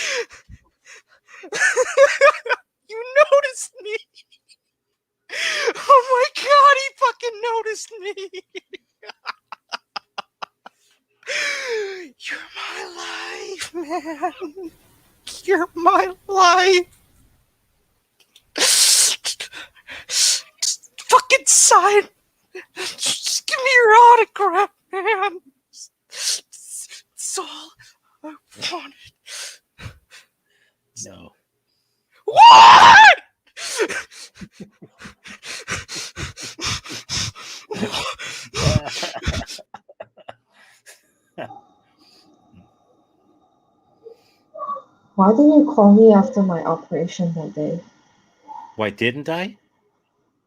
You noticed me? Oh my god, he fucking noticed me. You're my life, man. You're my life. Just fucking sign. Just give me your autograph, man. That's all I wanted. No. Why didn't you call me after my operation that day? Why didn't I?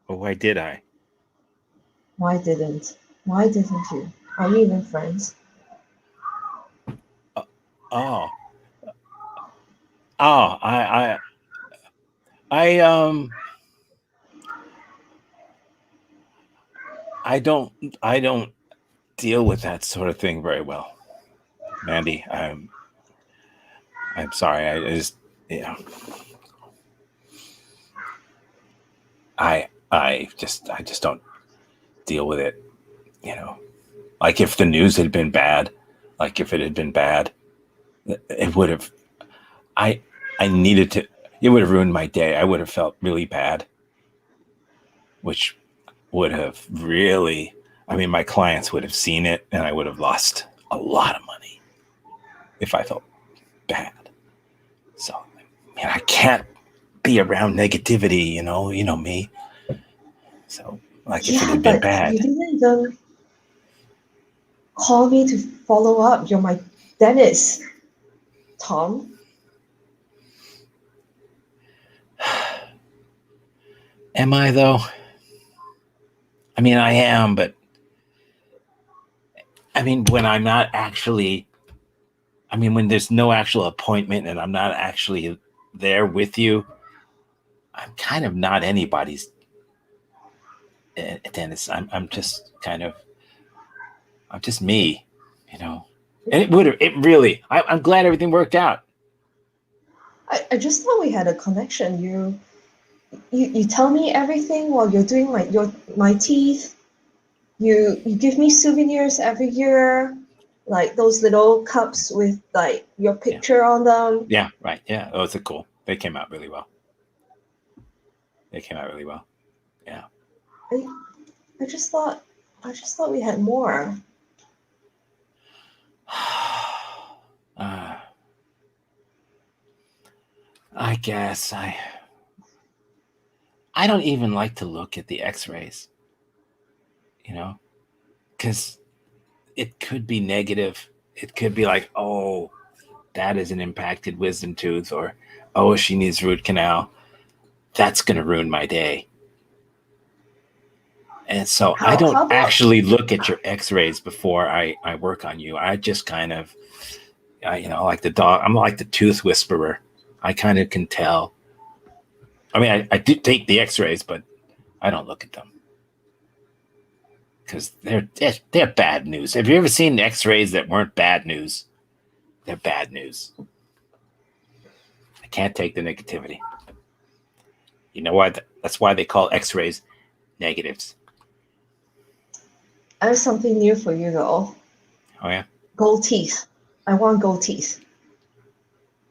Or why did I? Why didn't? Why didn't you? Are you even friends? Oh. Oh, I I don't deal with that sort of thing very well. Mandy, I'm sorry. I just, yeah. I just don't deal with it, you know. Like if the news had been bad, like if it had been bad, it would have I needed to, it would have ruined my day. I would have felt really bad, which would have really, I mean, my clients would have seen it and I would have lost a lot of money if I felt bad. So, man, I can't be around negativity, you know me. So, like if it Yeah, had been but you bad. didn't even call me to follow up. You're my dentist, Tom. Am I though? I mean, I am, but I mean, when I'm not actually, I mean, when there's no actual appointment and I'm not actually there with you, I'm kind of not anybody's dentist. I'm just kind of, I'm just me, you know. And it really, I'm glad everything worked out. I just thought we had a connection. You tell me everything while you're doing my teeth. You give me souvenirs every year, like those little cups with like your picture on them. Yeah, right. Yeah. Oh, it's cool. They came out really well. Yeah. I just thought we had more. I guess I don't even like to look at the x-rays, you know, because it could be negative. It could be like, oh, that is an impacted wisdom tooth, or oh, she needs root canal. That's going to ruin my day. And so I don't actually look at your x-rays before I work on you. I just kind of, like the dog, I'm like the tooth whisperer. I kind of can tell. I mean, I do take the x-rays, but I don't look at them because they're bad news. Have you ever seen x-rays that weren't bad news? They're bad news. I can't take the negativity. You know what? That's why they call x-rays negatives. I have something new for you though. Oh yeah? Gold teeth. I want gold teeth.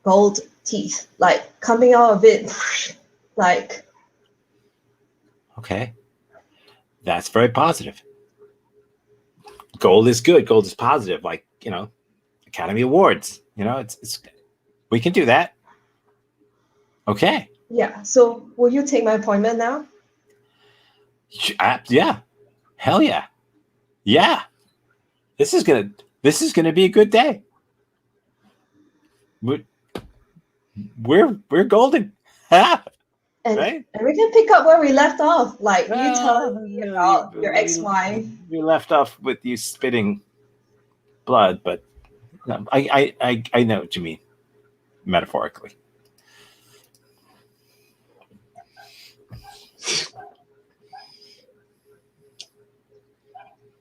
Gold teeth. Like coming out of it like. Okay. That's very positive. Gold is good. Gold is positive. Like, Academy Awards. It's we can do that. Okay. Yeah. So will you take my appointment now? Yeah. Hell yeah. Yeah. This is gonna be a good day. We're golden. And, right? and we can pick up where we left off. Like you telling me about your ex-wife. We left off with you spitting blood, but I know what you mean, metaphorically.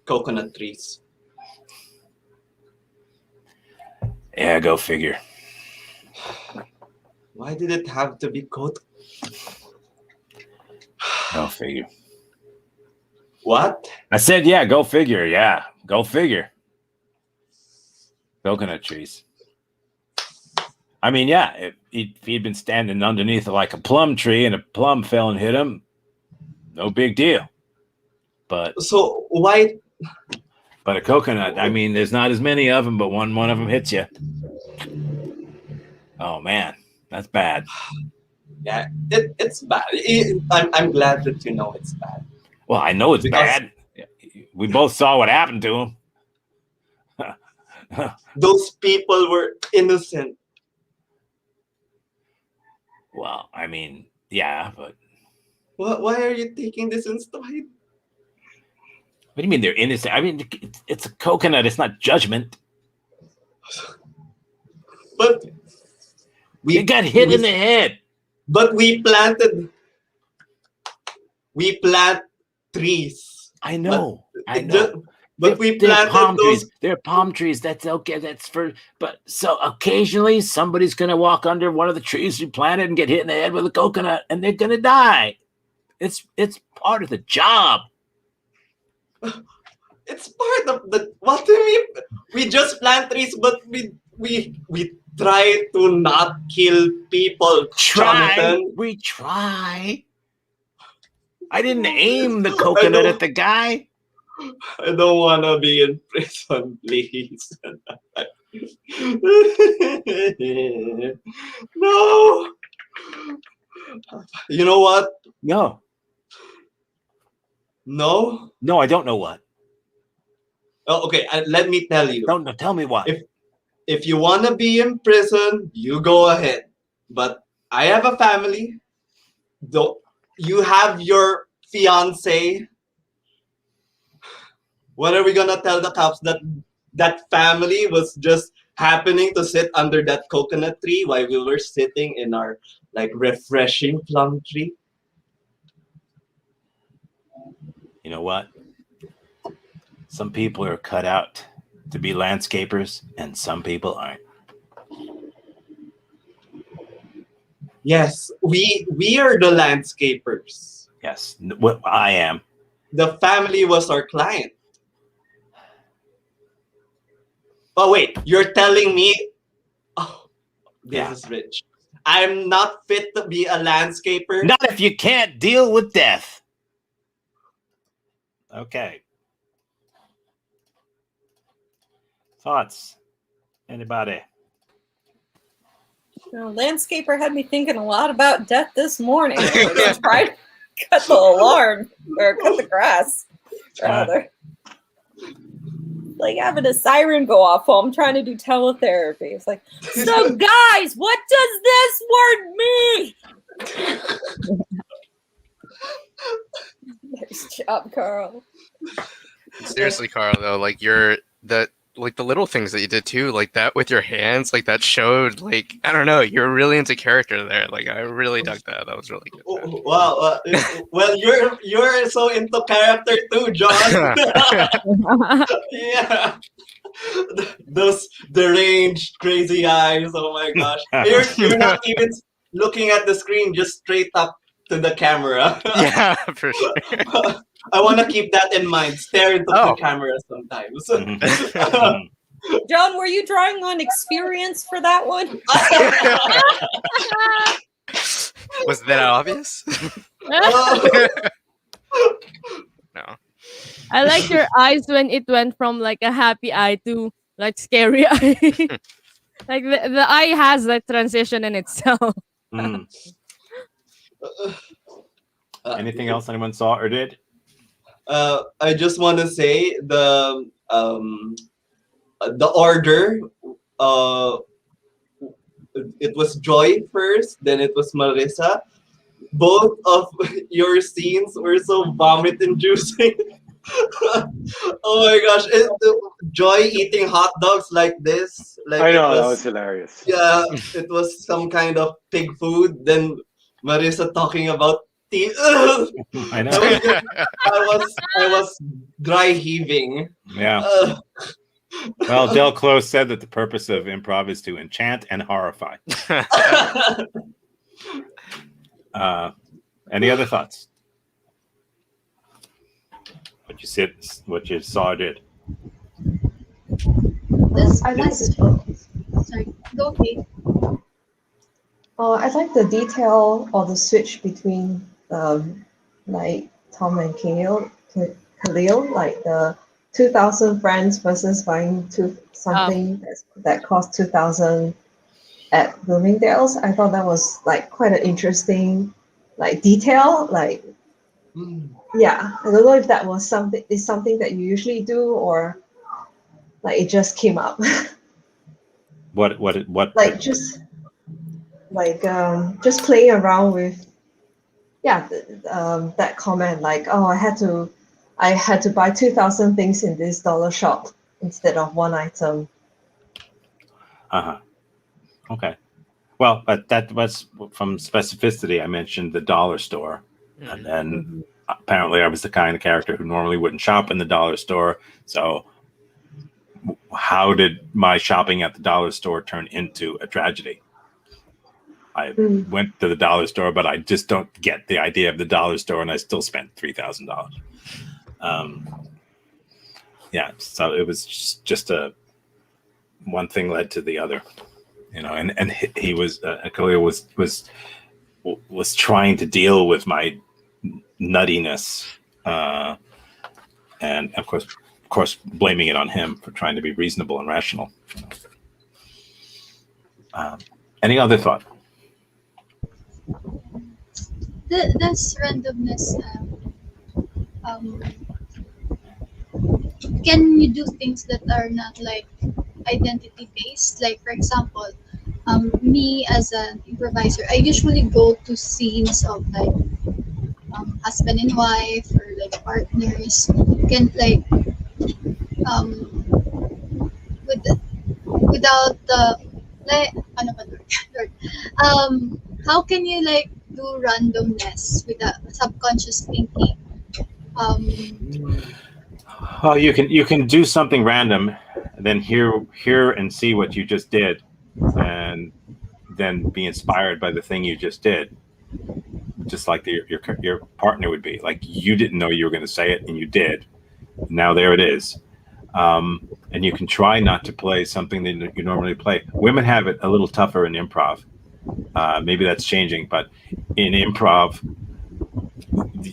Coconut trees. Yeah, go figure. Why did it have to be Go figure. What? I said, yeah, go figure. Yeah, go figure. Coconut trees. I mean, yeah, if he'd been standing underneath like a plum tree and a plum fell and hit him, no big deal. But so why? But a coconut, I mean, there's not as many of them, but one of them hits you. Oh man, that's bad. Yeah, it's bad. I'm glad that you know it's bad. Well, I know it's bad. We both saw what happened to him. Those people were innocent. Well, I mean, yeah, but Why are you taking this in stride? what do you mean they're innocent? I mean, it's a coconut. It's not judgment. But They got hit in the head. But we plant trees. I know. But we they're planted palm those. trees. They're palm trees. That's okay. That's for. But so occasionally somebody's gonna walk under one of the trees you planted and get hit in the head with a coconut, and they're gonna die. It's part of the job. It's part of the. What do you mean? We just plant trees, but we try to not kill people. Jonathan. We try. I didn't aim the coconut at the guy. I don't want to be in prison, please. No. You know what? No. No? No, I don't know what. Oh, okay, let me tell you. Don't tell me what. If you want to be in prison, you go ahead. But I have a family. Though you have your fiance. What are we gonna tell the cops that family was just happening to sit under that coconut tree while we were sitting in our refreshing plum tree? You know what? Some people are cut out to be landscapers, and some people aren't. Yes, we are the landscapers. Yes, what I am. The family was our client. Oh wait, you're telling me? Oh, this is rich. I'm not fit to be a landscaper. Not if you can't deal with death. Okay. Thoughts? Anybody? Landscaper had me thinking a lot about death this morning. I tried to cut the alarm or cut the grass, rather. Like having a siren go off while I'm trying to do teletherapy. It's like, so guys, what does this word mean? Nice job, Carl. Seriously, Carl, though, like the little things that you did too, like that with your hands, like that showed, I don't know, you're really into character there. Like I really dug that. That was really good. Oh, wow. Well, you're so into character too, John. Yeah. Those deranged, crazy eyes. Oh my gosh. You're not even looking at the screen, just straight up to the camera. Yeah, for sure. I want to keep that in mind. Stare into the camera sometimes. John, were you drawing on experience for that one? Was that obvious? No. I like your eyes when it went from like a happy eye to like scary eye. Like the eye has that transition in itself. Anything else anyone saw or did? I just want to say the order. It was Joy first, then it was Marissa. Both of your scenes were so vomit-inducing. Oh my gosh! Joy eating hot dogs like this. Like I know, that was hilarious. Yeah, it was some kind of pig food. Then Marissa talking about tea. I know. I was dry heaving. Yeah. Well, Del Close said that the purpose of improv is to enchant and horrify. Any other thoughts? What you saw did. I like Sorry, go okay. I like the detail or the switch between like Tom and Khalil, like the 2,000 francs versus buying something that cost 2,000 at Bloomingdale's. I thought that was like quite an interesting detail. Yeah, I don't know if that was something that you usually do or it just came up. What? Like just like just playing around with that comment like, oh, I had to buy 2,000 things in this dollar shop instead of one item. Okay. Well, but that was from specificity. I mentioned the dollar store, and then apparently I was the kind of character who normally wouldn't shop in the dollar store. So how did my shopping at the dollar store turn into a tragedy? I went to the dollar store, but I just don't get the idea of the dollar store, and I still spent $3,000. Yeah, so it was just a one thing led to the other, and he was Khalil was trying to deal with my nuttiness, and of course blaming it on him for trying to be reasonable and rational. Any other thought? This randomness. Um, can you do things that are not like identity based? Like for example, me as an improviser, I usually go to scenes of like husband and wife or like partners. Can like um with without the like ano ba to? Lord. How can you like do randomness with a subconscious thinking? Oh, you can do something random, and then hear and see what you just did, and then be inspired by the thing you just did. Just like your partner would be. Like you didn't know you were going to say it, and you did. Now there it is. And you can try not to play something that you normally play. Women have it a little tougher in improv. Maybe that's changing, but in improv,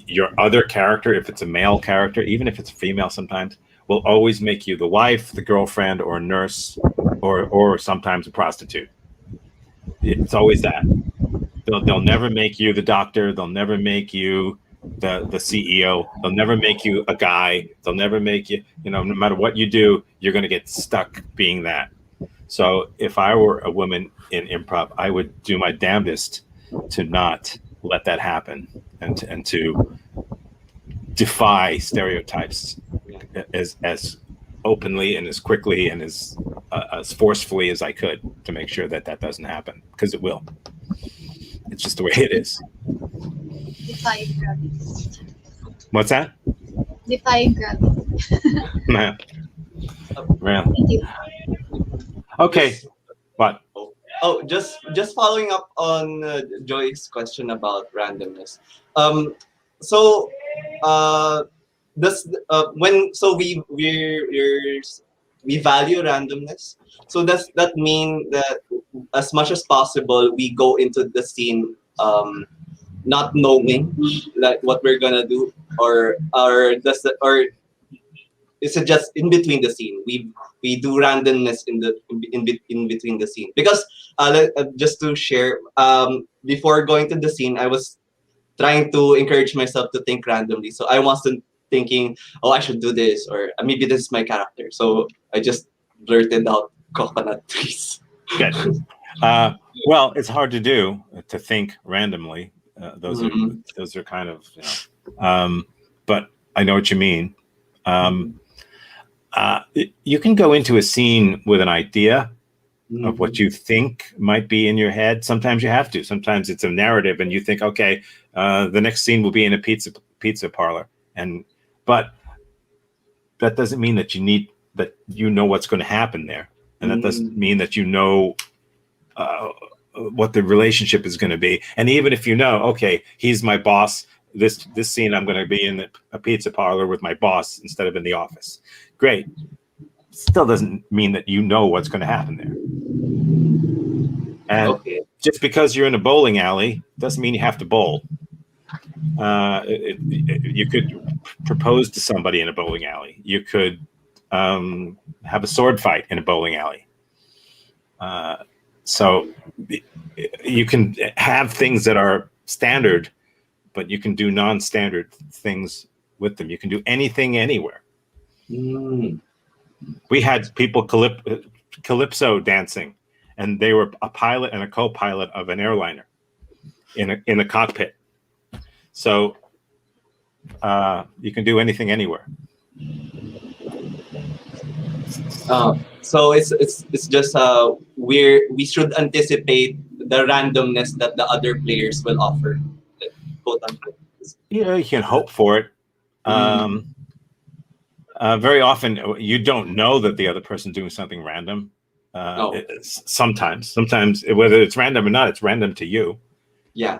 your other character, if it's a male character, even if it's a female sometimes, will always make you the wife, the girlfriend, or a nurse, or sometimes a prostitute. It's always that. They'll never make you the doctor. They'll never make you the CEO. They'll never make you a guy. They'll never make you, no matter what you do, you're going to get stuck being that. So if I were a woman in improv, I would do my damnedest to not let that happen, and to defy stereotypes as openly and as quickly and as forcefully as I could, to make sure that doesn't happen, because it will. It's just the way it is. Defying gravity. What's that? Defying gravity. Man. Thank you. Okay. What? Just following up on Joy's question about randomness. So does when so we value randomness. So does that mean that as much as possible we go into the scene not knowing like what we're gonna do, or is it just in between the scene? We do randomness in between the scene, because just to share, before going to the scene, I was trying to encourage myself to think randomly. So I wasn't thinking, oh, I should do this, or maybe this is my character. So I just blurted out coconut trees. Good. Well, it's hard to do, to think randomly. Those are kind of, but I know what you mean. You can go into a scene with an idea of what you think might be in your head. Sometimes you have to. Sometimes it's a narrative, and you think, okay, the next scene will be in a pizza parlor, but that doesn't mean that you know what's going to happen there, and that doesn't mean that you know what the relationship is going to be. And even if you know, okay, he's my boss. This scene, I'm going to be in a pizza parlor with my boss instead of in the office. Great. Still doesn't mean that you know what's going to happen there. And just because you're in a bowling alley doesn't mean you have to bowl. You could propose to somebody in a bowling alley. You could have a sword fight in a bowling alley. So you can have things that are standard, but you can do non-standard things with them. You can do anything anywhere. We had people calypso dancing, and they were a pilot and a co-pilot of an airliner in a cockpit. So you can do anything anywhere. So it's just we should anticipate the randomness that the other players will offer, quote unquote. Yeah, you can hope for it. Very often, you don't know that the other person's doing something random. Sometimes, whether it's random or not, it's random to you. Yeah.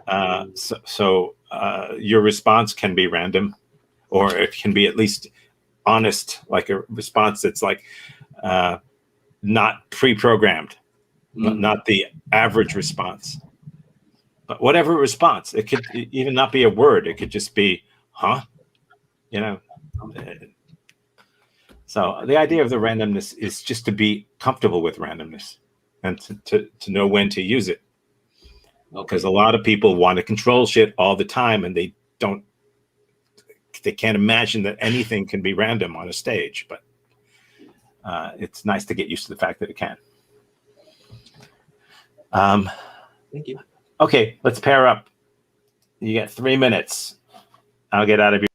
So your response can be random, or it can be at least honest, like a response that's like not pre-programmed, not the average response. But whatever response, it could even not be a word. It could just be, huh? You know. So the idea of the randomness is just to be comfortable with randomness and to know when to use it. Because a lot of people want to control shit all the time, and they can't imagine that anything can be random on a stage. But it's nice to get used to the fact that it can. Thank you. Okay, let's pair up. You get 3 minutes. I'll get out of your.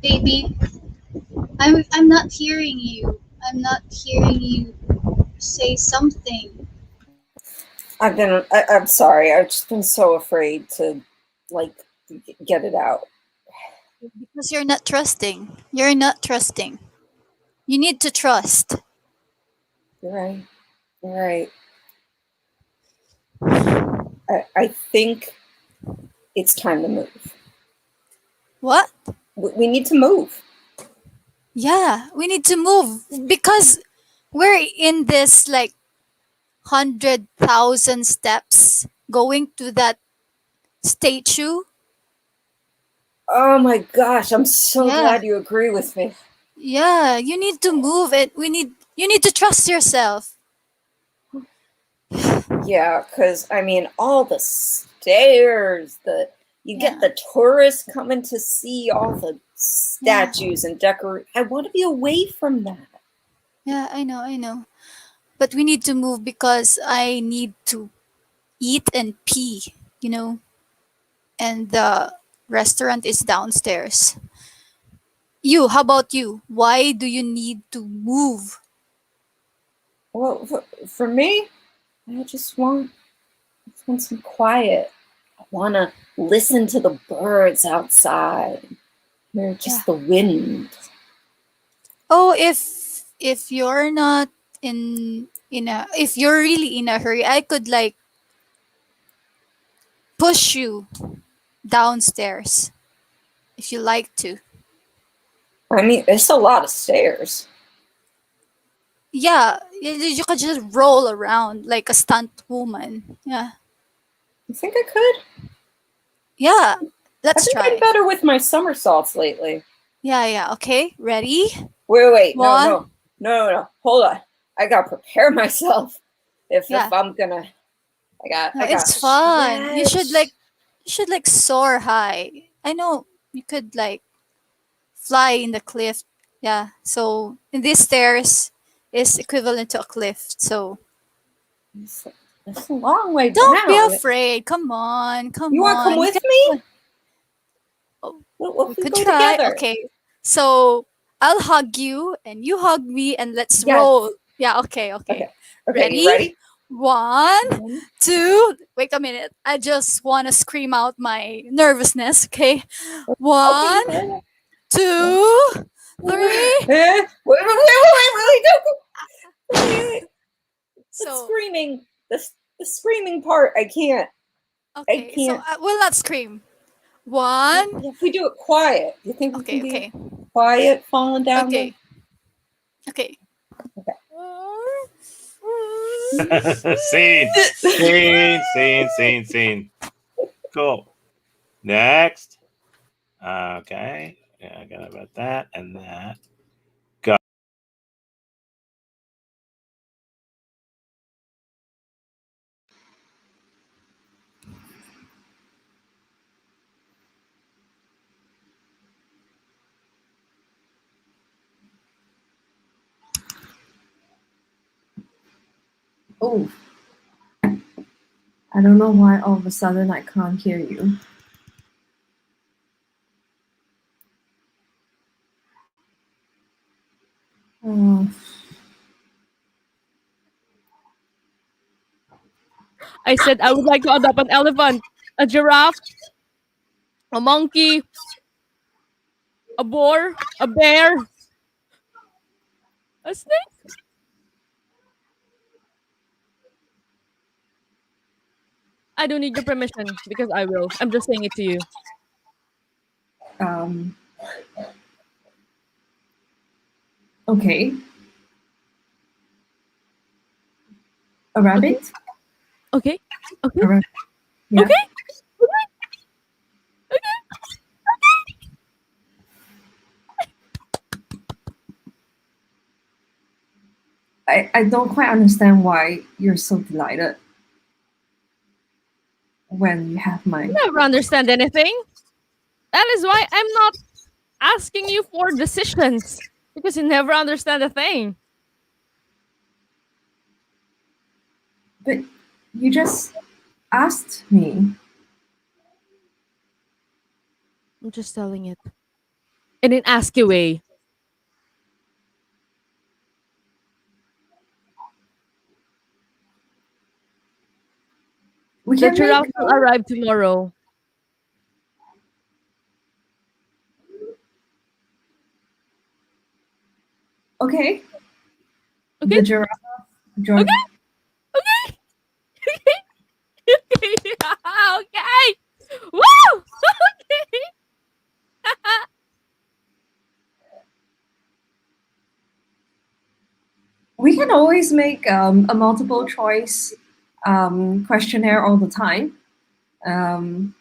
Baby, I'm not hearing you. I'm not hearing you say something. I'm sorry. I've just been so afraid to like get it out. Because you're not trusting. You're not trusting. You need to trust. You're right. You're right. I think it's time to move. What? We need to move. Yeah, we need to move because we're in this like 100,000 steps going to that statue. Oh my gosh, I'm so Yeah. glad you agree with me. Yeah, you need to move it. You need to trust yourself. Yeah, because I mean, all the stairs, you get the tourists coming to see all the statues and decorations. I want to be away from that. Yeah, I know. But we need to move because I need to eat and pee, and the restaurant is downstairs. How about you? Why do you need to move? Well, for me, I just want some quiet. I want to listen to the birds outside. Hear just the wind. Oh, if you're not if you're really in a hurry, I could like push you downstairs if you like to. I mean, it's a lot of stairs. Yeah, you could just roll around like a stunt woman. Yeah. You think I could? Yeah, let's I've been try. getting better with my somersaults lately. Yeah. Okay, ready? Wait. One. No. Hold on. I gotta prepare myself. If I'm gonna, I got. It's fun. You should like soar high. I know you could like fly in the cliff. Yeah. So in these stairs is equivalent to a cliff. So It's a long way don't down. be afraid. Come on. You want to come with me? We could try. Together. Okay. So I'll hug you and you hug me and let's roll. Yeah. Okay. Ready? You ready? 1, 2. Wait a minute. I just want to scream out my nervousness. Okay. 1, 2, 3. Wait. So screaming. The screaming part. I can't. Okay. So we'll not scream. 1. If we do it quiet, you think we can be quiet, falling down? Okay. Scene. Cool. Next. Okay. Yeah, I got about that and that. Go. Oh, I don't know why all of a sudden I can't hear you. Oh, I said I would like to adopt an elephant, a giraffe, a monkey, a boar, a bear, a snake. I don't need your permission because I will. I'm just saying it to you. um, okay. A rabbit? Okay? Okay? A rabbit. Yeah. Okay? Okay? Okay? I don't quite understand why you're so delighted when you have my. You never understand anything. That is why I'm not asking you for decisions because you never understand a thing. But you just asked me. I'm just telling it. In an asky way. We The can make. giraffe will arrive tomorrow. Okay. Okay? The giraffe. Okay? Okay? Okay? Okay! Woo! Okay! We can always make a multiple choice questionnaire all the time. And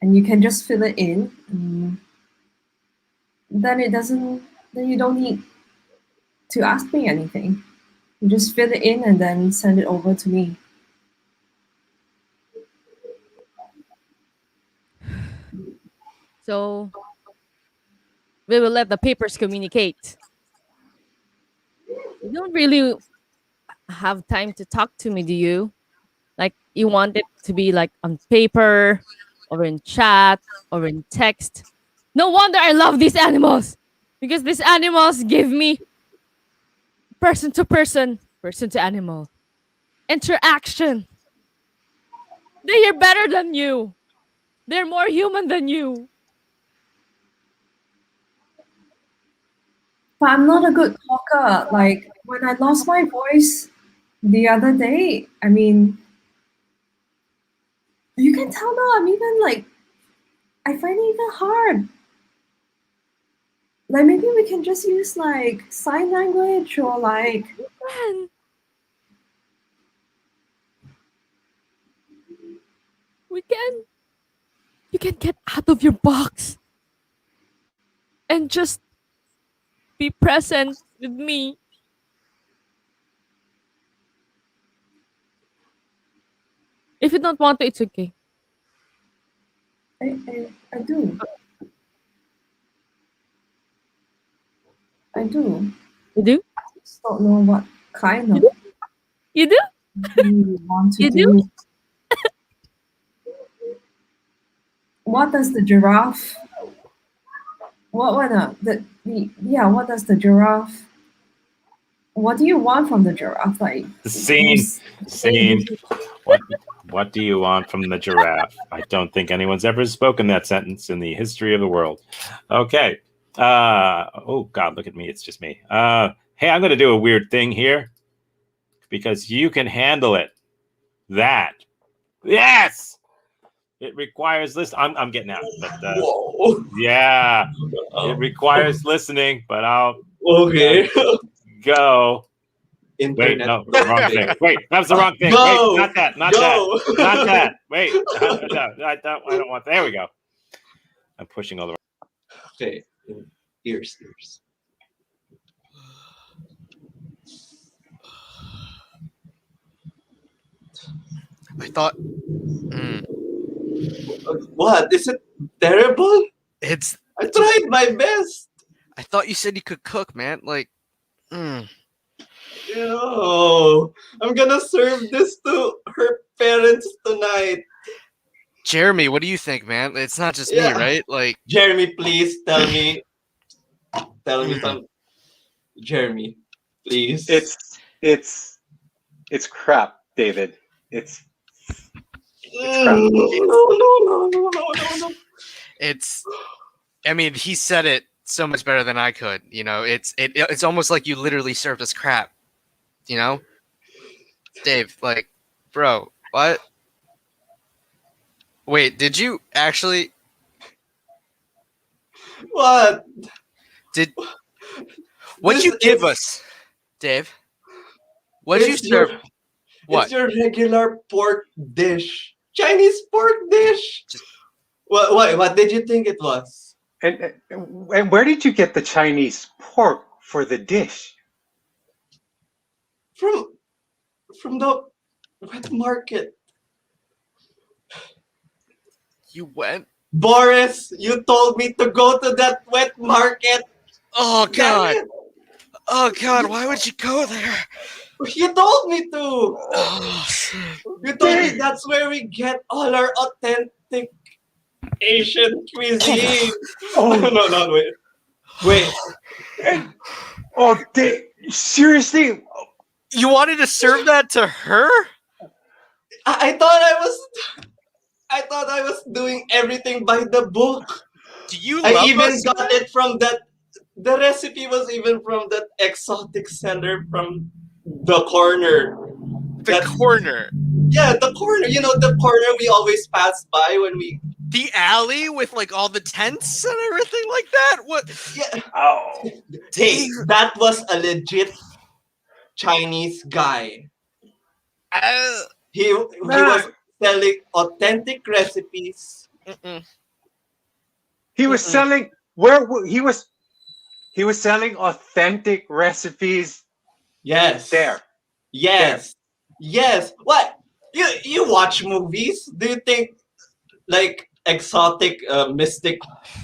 you can just fill it in. Then it doesn't. Then you don't need to ask me anything. You just fill it in and then send it over to me. So we will let the papers communicate. You don't really have time to talk to me, do you? Like you want it to be like on paper or in chat or in text. No wonder I love these animals because these animals give me person to animal interaction. They are better than you. They're more human than you. But I'm not a good talker. Like when I lost my voice the other day, I mean, you can tell now I'm even like, I find it even hard. Like maybe we can just use like sign language or like. Man, we can. You can get out of your box and just be present with me. If you don't want to, it's okay. I do. I do. You do? Just don't know what kind You of do? You do? thing you want to You do? do. What does the giraffe? What yeah? What does the giraffe? What do you want from the giraffe? Like Scene. What do you want from the giraffe? I don't think anyone's ever spoken that sentence in the history of the world. Okay. Oh God, look at me. It's just me. Hey, I'm going to do a weird thing here because you can handle it. That. Yes. It requires listen. I'm getting out, but Whoa. yeah, it requires listening. But I'll Okay. go. Wait, Internet. no, wrong thing. Wait, that was the wrong thing. Go! Wait, not that, not Go! that, not that. Wait, no, I don't want. There we go. I'm pushing all the. Okay. Ears. I thought What? Is it terrible? it's. I tried my best. I thought you said you could cook, man. Like, It's Ew. I'm gonna serve this to her parents tonight. Jeremy, what do you think, man? It's not just me, Yeah. right? Like, Jeremy, please tell me some. Jeremy, please. It's crap, David. It's crap. No. it's. I mean, he said it so much better than I could. You know, it's almost like you literally served us crap. You know, Dave, like, bro, what? Wait, did you actually? What? What'd This you give is- us, Dave? What'd you It's serve? your- What? It's your regular pork dish. Chinese pork dish. Just- What did you think it was? And where did you get the Chinese pork for the dish? From the wet market. You went? Boris, you told me to go to that wet market. Oh God! Damn Oh God! Why would you go there? it. You told me to. Oh, You told me that's where we get all our authentic Asian cuisine. Oh. No, wait. Oh, seriously? you wanted to serve that to her? I thought I was doing everything by the book. Do you I love even us? got it from that. The recipe was even from that exotic seller from the corner. The corner, Yeah, the corner. You know, the corner we always pass by when we. the alley with like all the tents and everything like that. What? Yeah. Oh. Hey, that was a legit Chinese guy. He was selling authentic recipes. He was selling he was selling authentic recipes. Yes. There. Yes. Yes. What? You watch movies? Do you think like exotic mystic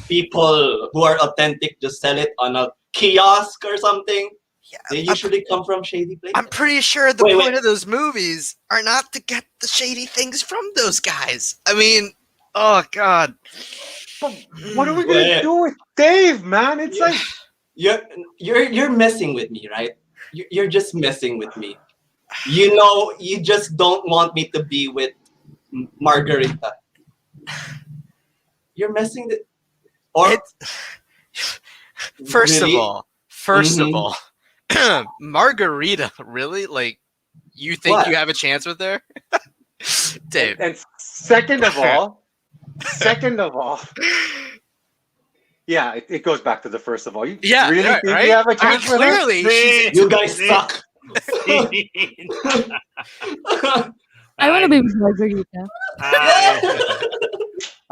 people who are authentic just sell it on a kiosk or something? Yeah, They usually come from shady places. I'm pretty sure the Wait, point wait. of those movies are not to get the shady things from those guys. I mean, oh God. What are we gonna Yeah. do with Dave, man? It's Yeah. like You're messing with me, right? You're just messing with me. You know, you just don't want me to be with Margarita. You're messing with, or First Really? of all, first Mhm. of all, Margarita, really? Like, you think What? you have a chance with her? Dave. and second of all, yeah, it goes back to the first of all. You Yeah, really right, think right? you have a I mean, chance with her? clearly, she's you guys suck. I want to be with Margarita.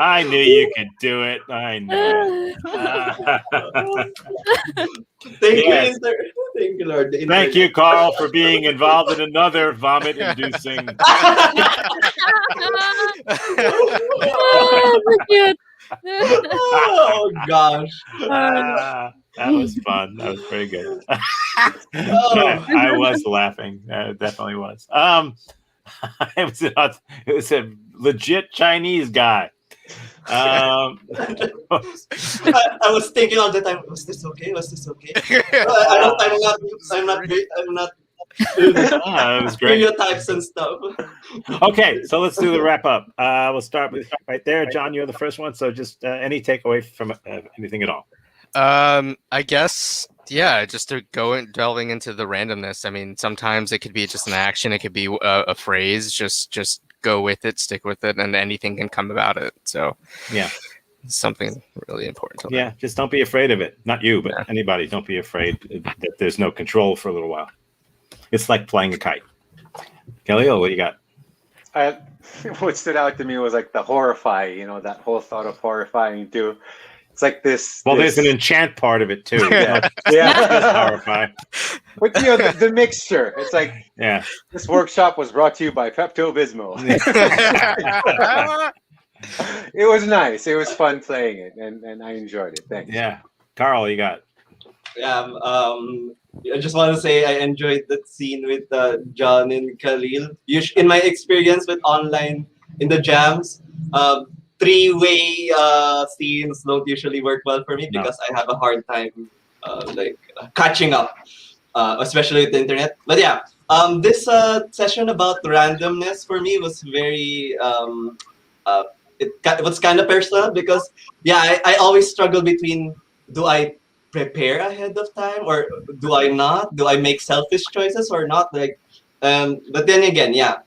I knew you could do it. I know. Thank Yes. you, thank you, Lord. The Thank you, Carl, for being involved in another vomit-inducing. Ah, so cute. Oh gosh. That was fun. That was pretty good. Oh. I was laughing. It definitely was. It was a legit Chinese guy. I was thinking all the time, was this okay? Was this okay? I'm not It was great. stereotypes and stuff. Okay, so let's do the wrap up. We'll start with right there. John, you're the first one. So just any takeaway from anything at all? I guess, yeah, just to delving into the randomness. I mean, sometimes it could be just an action, it could be a phrase. Just go with it, stick with it, and anything can come about it. So Yeah, it's something really important to learn. yeah. Just don't be afraid of it. Not you, but anybody. Don't be afraid that there's no control for a little while. It's like flying a kite. Kelly, what do you got? What stood out to me was like the horrify, that whole thought of horrifying too. It's like this. Well, there's an enchant part of it too. Yeah. Just Yeah. horrify. But the mixture. It's like Yeah. this workshop was brought to you by Pepto-Bismol. It was nice. It was fun playing it, and I enjoyed it. Thanks. Yeah. Carl, you got. Yeah. I just want to say I enjoyed that scene with John and Khalil. In my experience with online in the jams, three-way scenes don't usually work well for me No. because I have a hard time catching up, especially with the internet. But yeah, this session about randomness for me was very it was kind of personal because yeah, I always struggle between, do I prepare ahead of time or do I not? Do I make selfish choices or not? But then again, yeah,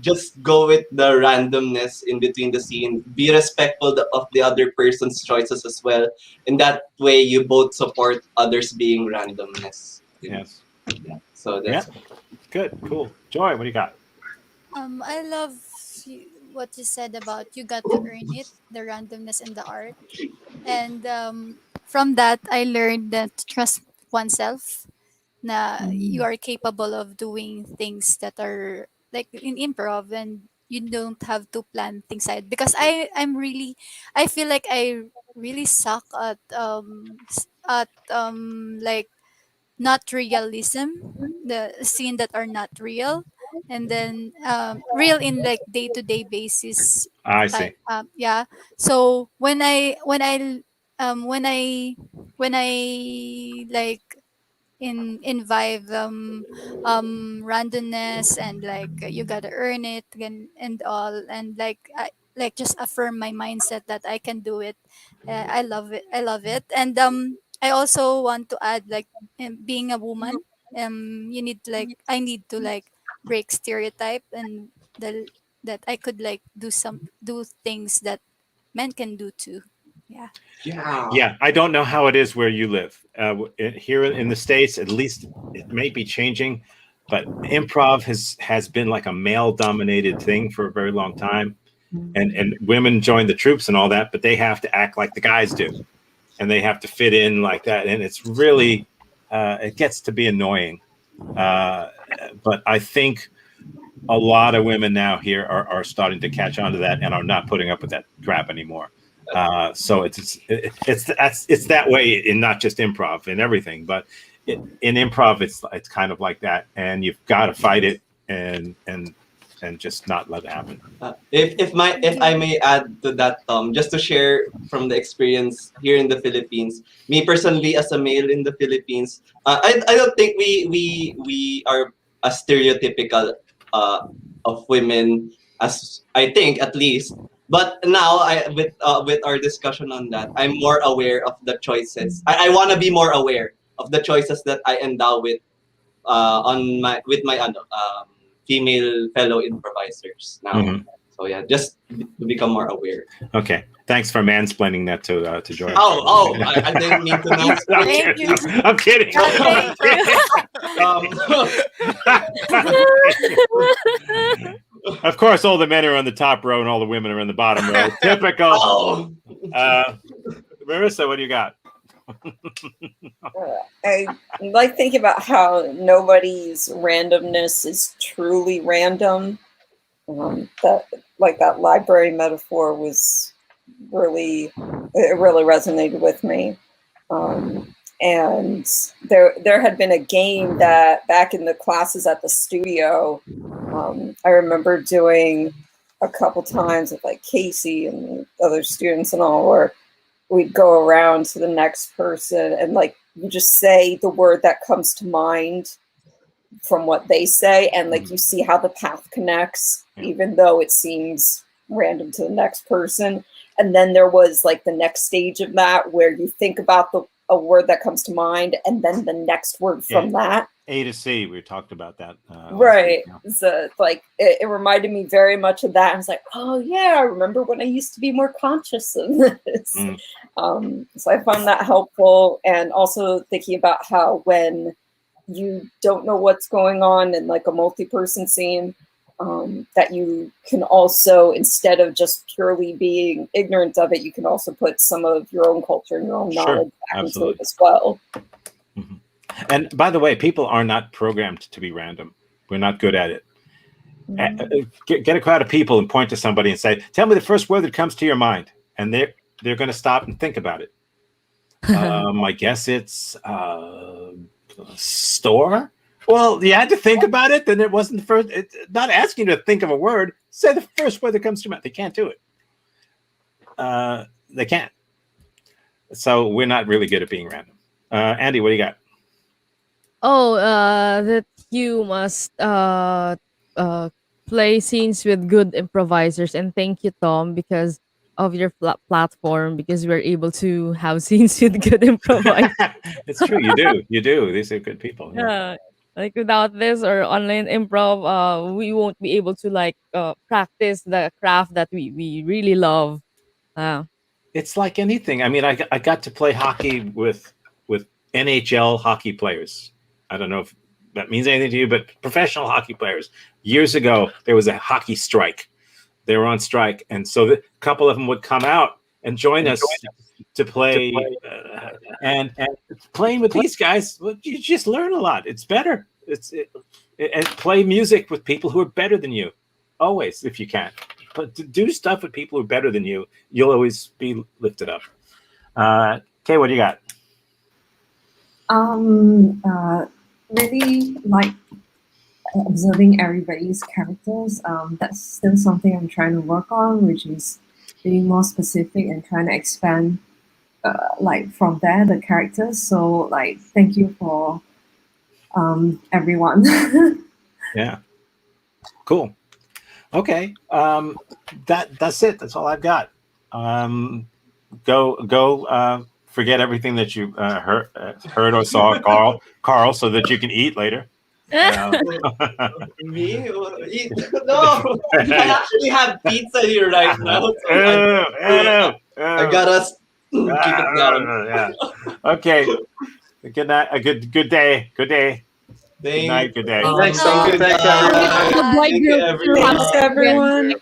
just go with the randomness in between the scene. Be respectful of the other person's choices as well. In that way, you both support others being randomness. Yes. Yeah. So Yeah. that's Good. Cool. Joy, what do you got? I love what you said about you got to earn it, the randomness in the art. And from that, I learned that to trust oneself. Na you are capable of doing things that are like in improv, and you don't have to plan things out. Because I feel like I really suck at like not realism, the scene that are not real, and then real in like day-to-day basis I type. see. Yeah, so when I like in vibe randomness, and like you gotta earn it and all, and like just affirm my mindset that I can do it. I love it. And I also want to add, like, being a woman, you need to, like, I need to like break stereotype, and the that I could like do things that men can do too. Yeah. yeah. Yeah, I don't know how it is where you live. Here in the States, at least it may be changing, but improv has been like a male dominated thing for a very long time. And women join the troops and all that, but they have to act like the guys do, and they have to fit in like that. And it's really, it gets to be annoying. But I think a lot of women now here are starting to catch on to that and are not putting up with that crap anymore. So it's that way in not just improv and everything, but in improv it's kind of like that, and you've got to fight it and just not let it happen. If I may add to that, Tom, just to share from the experience here in the Philippines, me personally as a male in the Philippines, I don't think we are as stereotypical of women as I think at least. But now with our discussion on that, I'm more aware of the choices. I want to be more aware of the choices that I endow on my with my female fellow improvisers now. Mhm. So yeah, just to become more aware. Okay, thanks for mansplaining that to Joy. I didn't mean to I'm mansplain. kidding. I'm kidding. Thank you. Of course, all the men are on the top row and all the women are in the bottom row. Typical. Oh. Marissa, what do you got? I like thinking about how nobody's randomness is truly random. That library metaphor was really resonated with me. And there had been a game that back in the classes at the studio, I remember doing a couple times with like Casey and the other students and all, where we'd go around to the next person and like you just say the word that comes to mind from what they say, and like you see how the path connects, even though it seems random to the next person. And then there was like the next stage of that where you think about a word that comes to mind and then the next word from that. A to C, we talked about that. Right. So like it reminded me very much of that. I was like, oh yeah, I remember when I used to be more conscious of this. So I found that helpful. And also thinking about how when you don't know what's going on in like a multi-person scene, that you can also, instead of just purely being ignorant of it, you can also put some of your own culture and your own knowledge back into it as well. Mm-hmm. And by the way, people are not programmed to be random. We're not good at it. Get a crowd of people and point to somebody and say, tell me the first word that comes to your mind. And they're going to stop and think about it. I guess it's store. Well, you had to think about it, then it wasn't the first. Not asking you to think of a word. Say the first word that comes to mind. They can't do it. They can't. So we're not really good at being random. Andy, what do you got? Oh, that you must play scenes with good improvisers, and thank you, Tom, because of your platform, because we're able to have scenes with good improvisers. It's true. You do. You do. These are good people. Yeah. Yeah, like without this or online improv, we won't be able to like practice the craft that we really love. Uh, It's like anything. I mean, I got to play hockey with NHL hockey players. I don't know if that means anything to you, but professional hockey players. Years ago, there was a hockey strike. They were on strike, and so a couple of them would come out and join us to play. And playing with these guys, well, you just learn a lot. It's better. And play music with people who are better than you, always if you can. But to do stuff with people who are better than you, you'll always be lifted up. Kay, what do you got? Maybe like observing everybody's characters. That's still something I'm trying to work on, which is being more specific and trying to expand like from there the characters. So like thank you for everyone. Yeah. Cool. Okay. That's it. That's all I've got. Go forget everything that you heard or saw, Carl, so that you can eat later. Me? No, I actually have pizza here right now. So I gotta keep it down. Yeah. Okay. Good night. A good day. Good day. Good night. Good day. Thanks, Tom. Thanks, everyone. Thank you, everyone. Thanks, everyone.